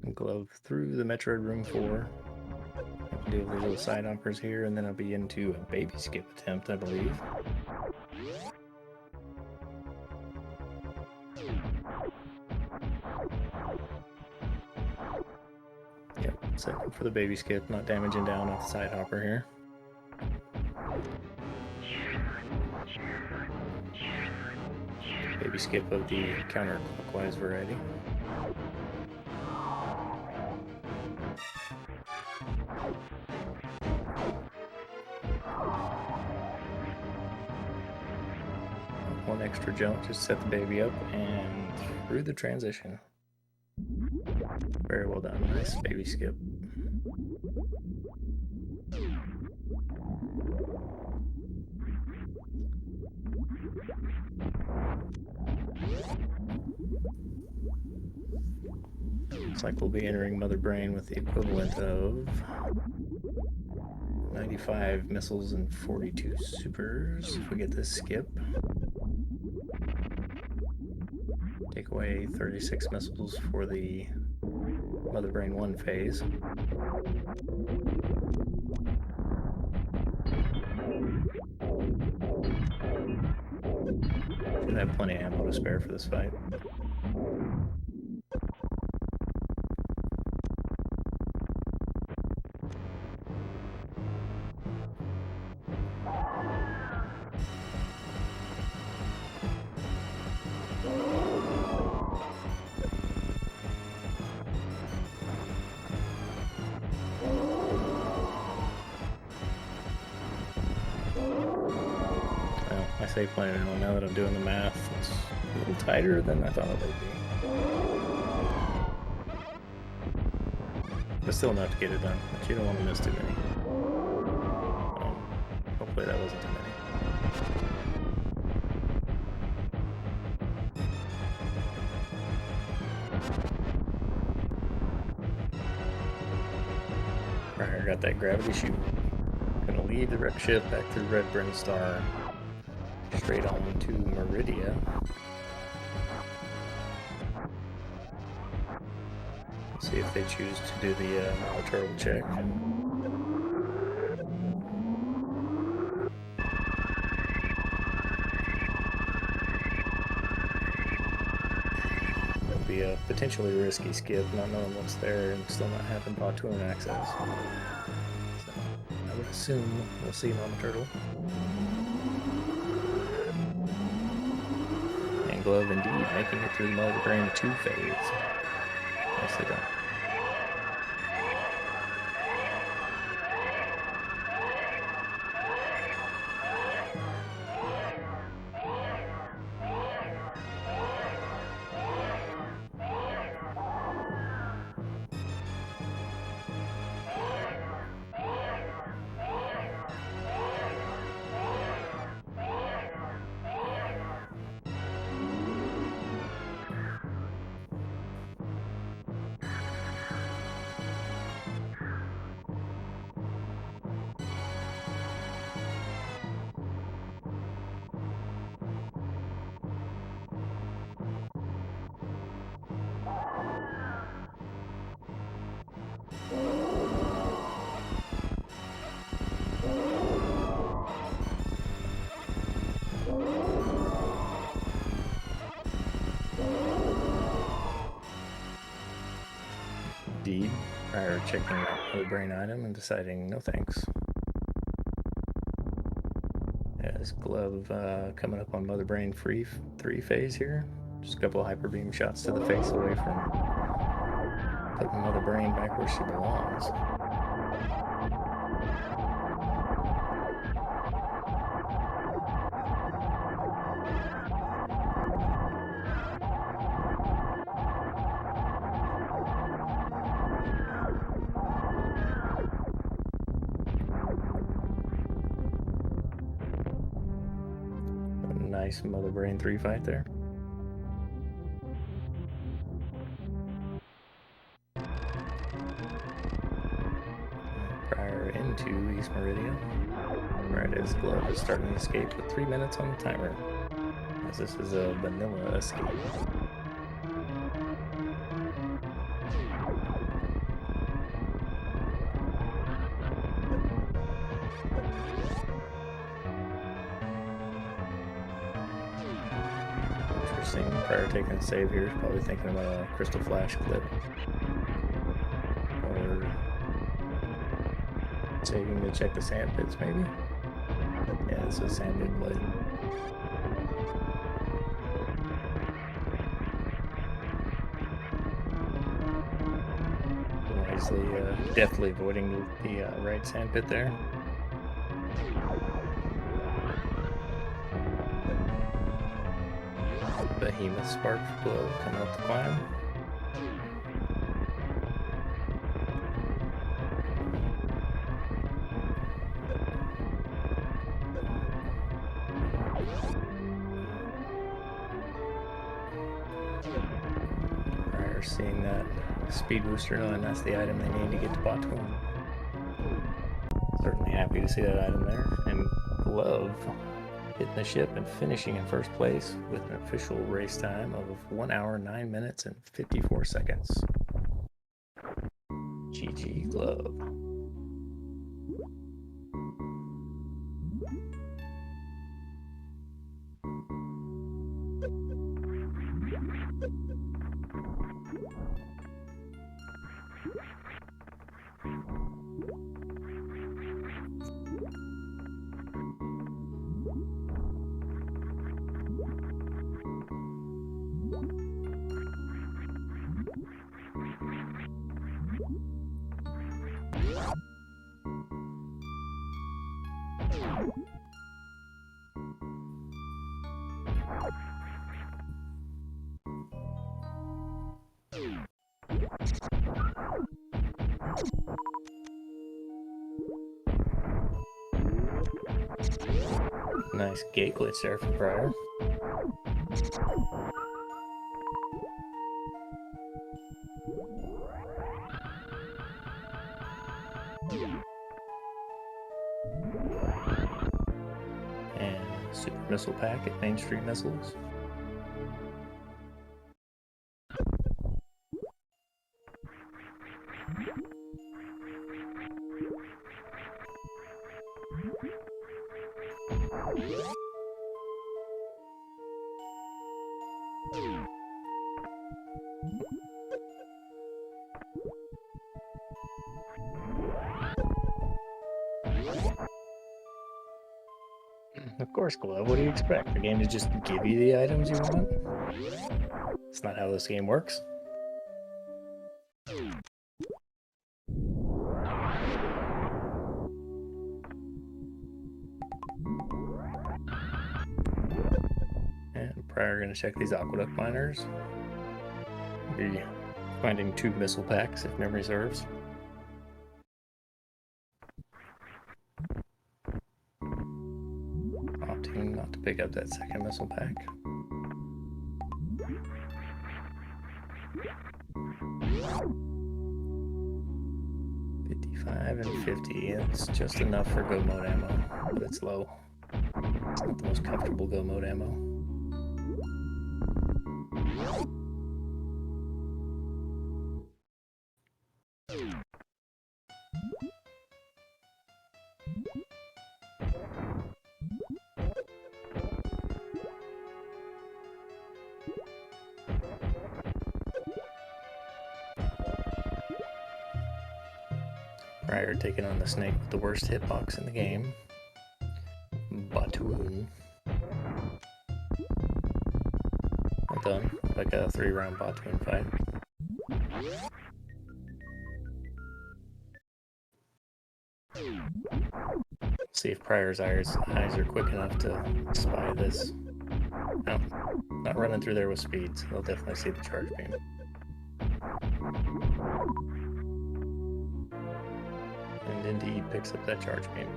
And Glove through the Metroid Room 4. I can deal with these little side hoppers here, and then I'll be into a baby skip attempt, I believe. Yep, setting up for the baby skip, not damaging down off the side hopper here. Baby skip of the counterclockwise variety. One extra jump, just set the baby up and through the transition. Very well done. Nice baby skip. Looks like we'll be entering Mother Brain with the equivalent of 95 missiles and 42 supers if we get this skip. Take away 36 missiles for the Mother Brain 1 phase. Should have plenty of ammo to spare for this fight. I say plenty now. Now that I'm doing the math, it's a little tighter than I thought it would be. But still enough to get it done. But you don't want to miss too many. Hopefully that wasn't too many. prieR got that gravity chute. Gonna leave the wreck ship back through Red Bryn Star, straight on to Meridia. See if they choose to do the turtle check. It'll be a potentially risky skip, not knowing what's there and still not having Batuan access. So I would assume we'll see Mama Turtle. And Glove indeed making it through the Mother Brain 2 phase. Nicely done. Indeed, prieR checking that Mother Brain item and deciding no thanks. As Glove coming up on Mother Brain 3 phase here. Just a couple of hyper beam shots to the face away from putting Mother Brain back where she belongs. Nice Mother Brain 3 fight there. prieR into East Meridia. Right as Glove is starting to escape with 3 minutes on the timer, as this is a vanilla escape. prieR taking a save here, probably thinking about a Crystal Flash clip. Or saving to check the sand pits, maybe? Yeah, this is sand pit play. Wisely, definitely avoiding the right sand pit there. Behemoth Spark Glow coming up the climb. prieR seeing that speed booster, knowing that's the item they need to get to Batuan. Certainly happy to see that item there. And Glove hitting the ship and finishing in first place with an official race time of 1 hour, 9 minutes, and 54 seconds. GG Glove. Nice gate glitch there for prieR. And super missile pack at Main Street Missiles. Of course, Glove. What do you expect? The game to just give you the items you want? That's not how this game works. And prieR gonna check these aqueduct miners. Be finding 2 missile packs if memory serves. Opting not to pick up that second missile pack. $55 and $50. It's just enough for go mode ammo, but it's low. It's not the most comfortable go mode ammo. prieR taking on the snake with the worst hitbox in the game, Batoon. Well done, like a 3-round Batoon fight. See if prieR's eyes are quick enough to spy this. No, not running through there with speed, so they'll definitely see the charge beam. And indeed picks up that charge beam.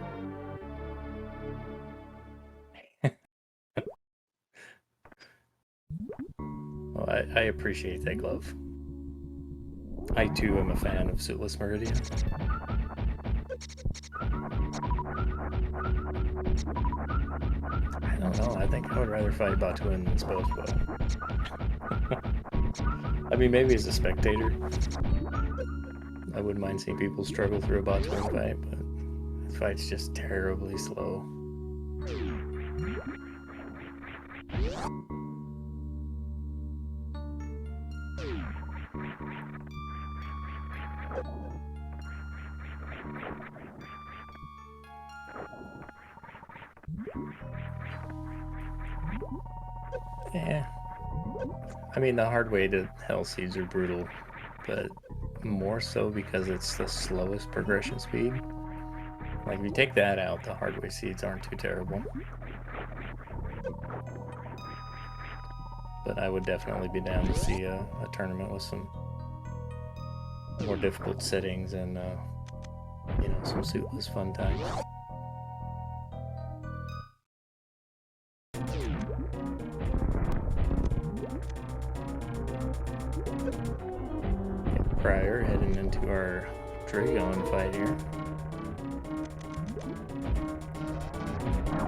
Well, I appreciate that, Glove. I too am a fan of Suitless Meridian. I don't know, I think I would rather fight Batoon than Spospo. I mean, maybe as a spectator, I wouldn't mind seeing people struggle through a Batoon fight, but the fight's just terribly slow. Yeah. I mean, the hard way to Hell Seeds are brutal, but more so because it's the slowest progression speed. Like, if you take that out, the hard way seeds aren't too terrible. But I would definitely be down to see a tournament with some more difficult settings and, you know, some Suitless fun times. prieR heading into our Dragon fight here.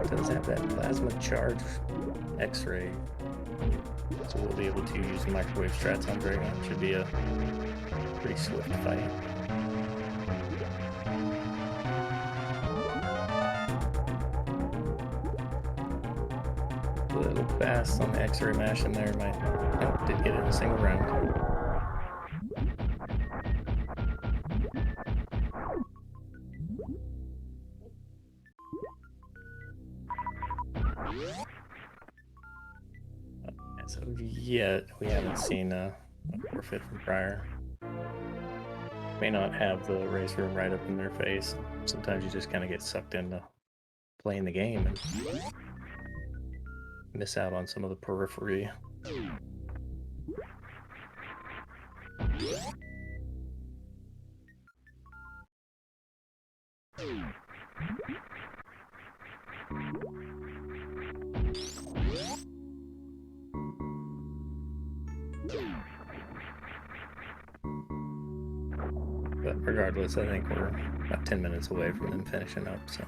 It does have that plasma charge X-ray, so we'll be able to use microwave strats on Dragon. Should be a pretty swift fight. A little fast on the X-ray mash in there. Nope, did get it in a single round. As of yet, we haven't seen a forfeit from prieR. May not have the race room right up in their face. Sometimes you just kind of get sucked into playing the game and miss out on some of the periphery. But regardless, I think we're about 10 minutes away from them finishing up, so.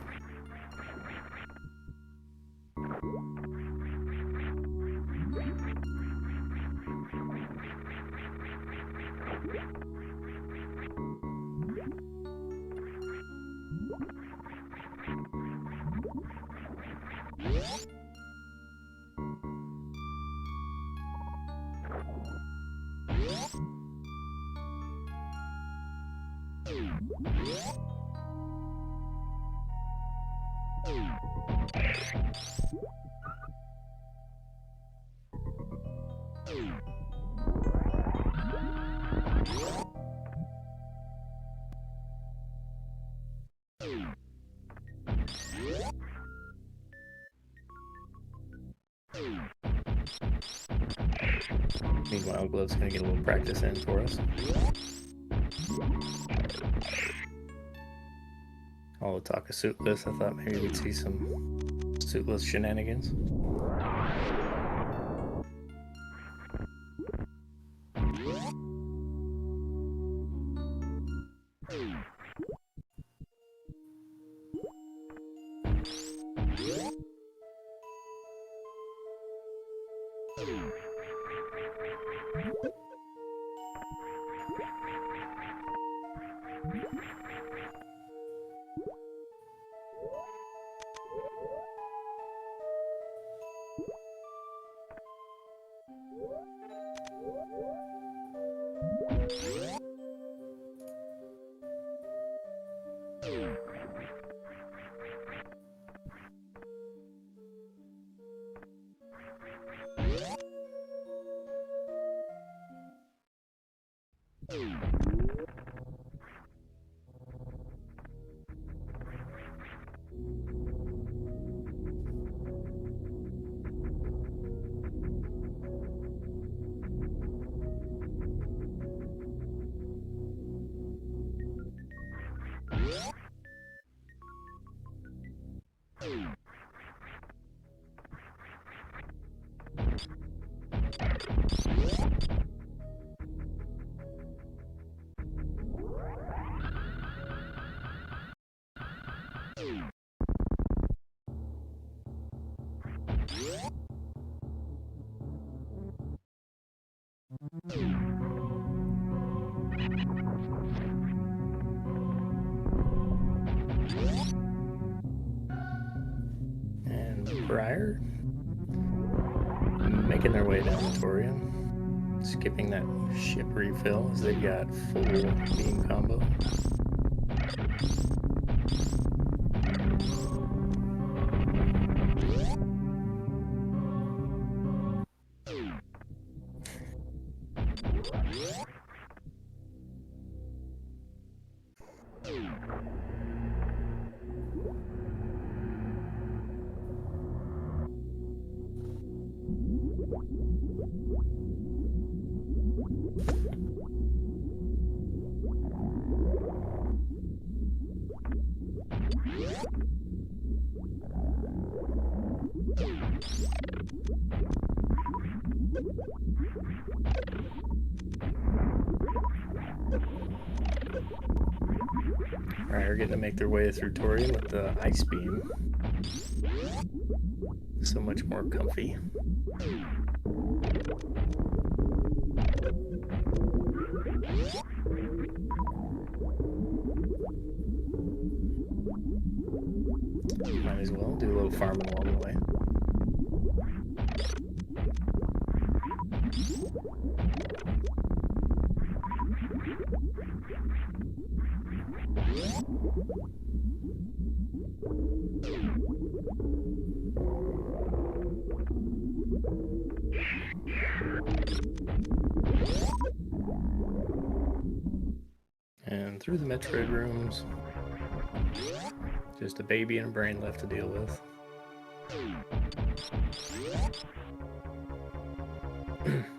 Meanwhile, Glove's gonna get a little practice in for us. All the talk of suitless, I thought maybe we'd see some suitless shenanigans. And prieR making their way down the Torium, skipping that ship refill as they've got full beam combo. prieR getting to make their way through Torium with the ice beam. So much more comfy. Might as well do a little farming along the way. through the Metroid rooms. Just a baby and a brain left to deal with.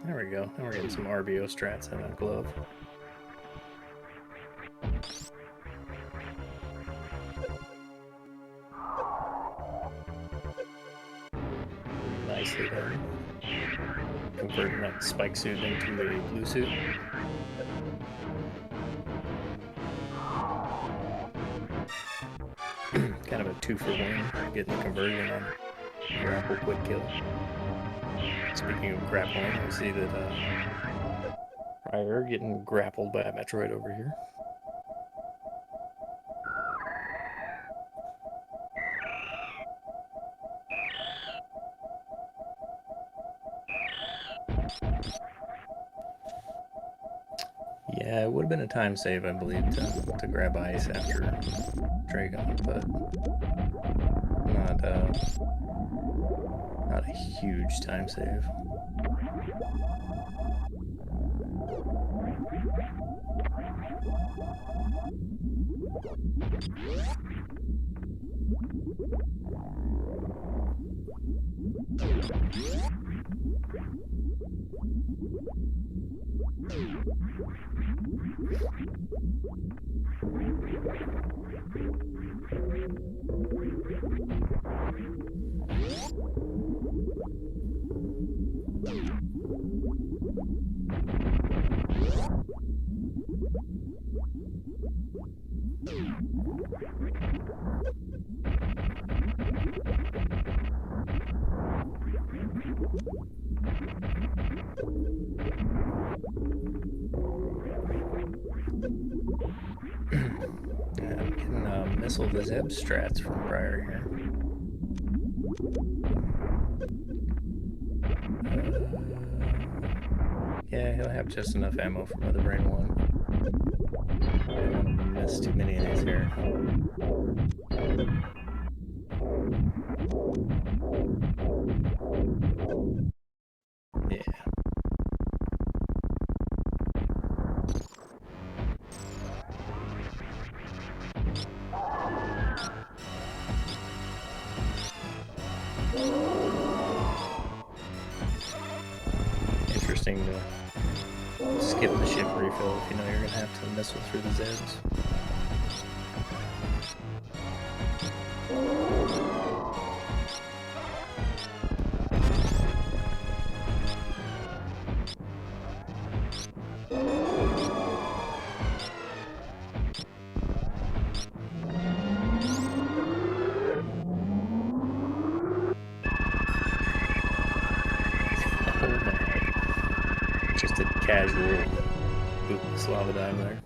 There we go. Now we're getting some RBO strats in that glove. Nicely done. Converting that spike suit into a blue suit. Kind of a 2-for-1, getting the conversion on grapple quick kill. Speaking of grappling, we see that prieR getting grappled by a Metroid over here. Yeah, it would have been a time save, I believe, to grab ice after Dragon, but not a huge time save. I'm getting Missile the Zeb strats from prieR here. Yeah, he'll have just enough ammo for Mother Brain 1. I don't want to miss too many of these here. Yeah. Interesting to skip the ship refill if you know you're going to have to missile through the Zebs. Just a casual bootless lava dive there.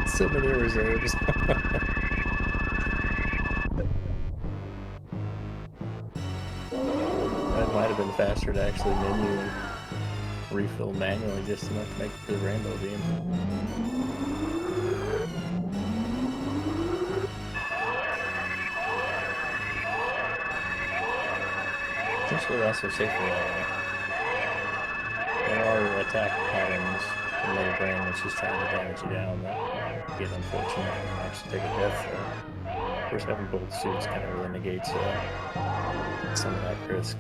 So many reserves. That might have been faster to actually menu and refill manually just enough to make the rainbow beam. Essentially also safer. There are attack patterns in Mother Brain which is trying to damage you down that get unfortunate and actually take a death there. Of course, having both suits kind of really negates some of that risk.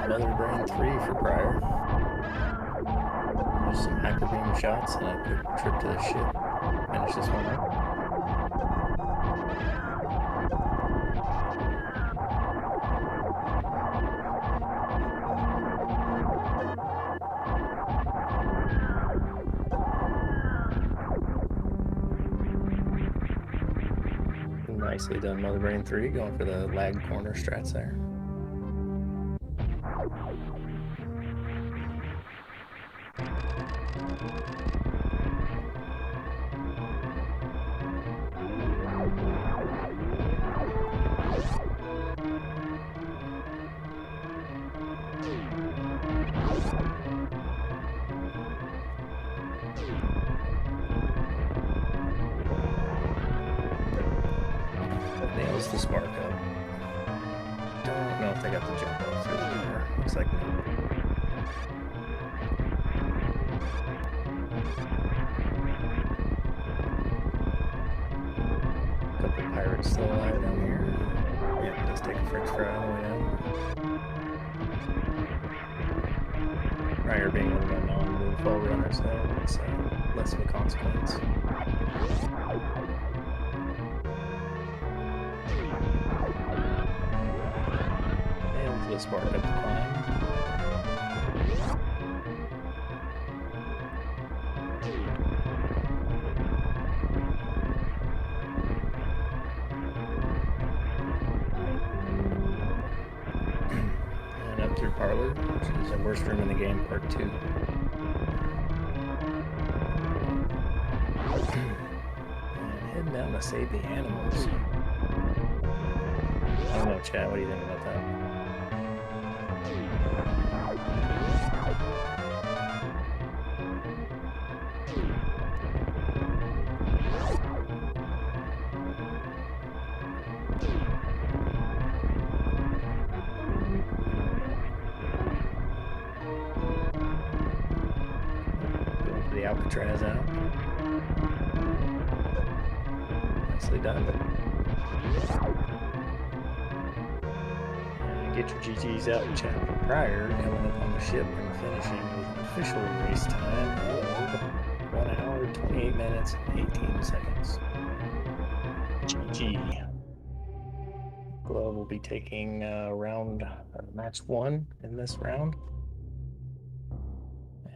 Mother Brain 3 for prieR. Just some hyper beam shots and a quick trip to the ship. Finish this one up. Nicely done, Mother Brain 3, going for the lag corner strats there. Nails the spark up. Don't know if they got the jump up through there. Looks like no. Couple pirates still alive down here. Yeah, let's take a French fry on the way down. prieR being a non-moonfall runner, so it's less of a consequence. The spark up the climb. And up through Parlor, which is the worst room in the game, part 2. And heading down to save the animals. I don't know, Chad, what do you think about that? Alcatraz out. Nicely done. And get your GGs out, chat for prieR, coming up on the ship and finishing with an official race time of 1 hour, 28 minutes, and 18 seconds. GG. Glove will be taking match 1 in this round.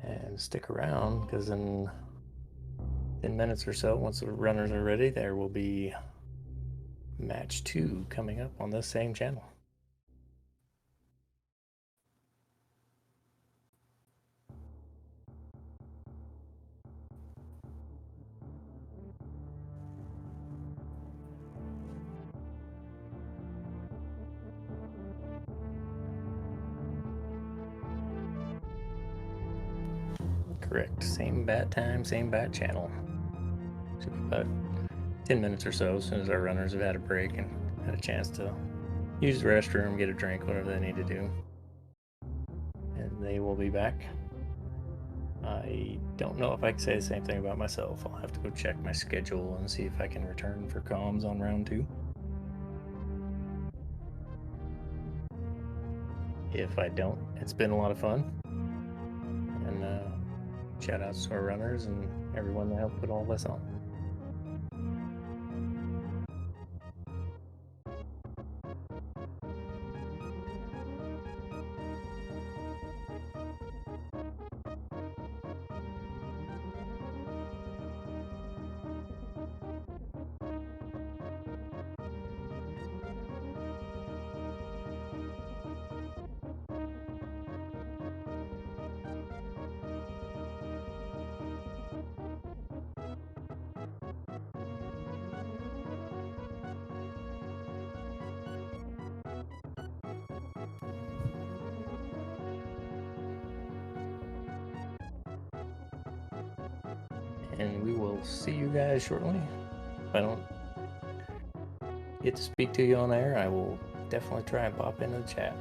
And stick around, because in 10 minutes or so, once the runners are ready, there will be match 2 coming up on this same channel. Correct. Same bat time, same bat channel. Should be about 10 minutes or so, as soon as our runners have had a break and had a chance to use the restroom, get a drink, whatever they need to do. And they will be back. I don't know if I can say the same thing about myself. I'll have to go check my schedule and see if I can return for comms on round 2. If I don't, it's been a lot of fun. And shout outs to our runners and everyone that helped put all this on. And we will see you guys shortly. If I don't get to speak to you on air, I will definitely try and pop into the chat.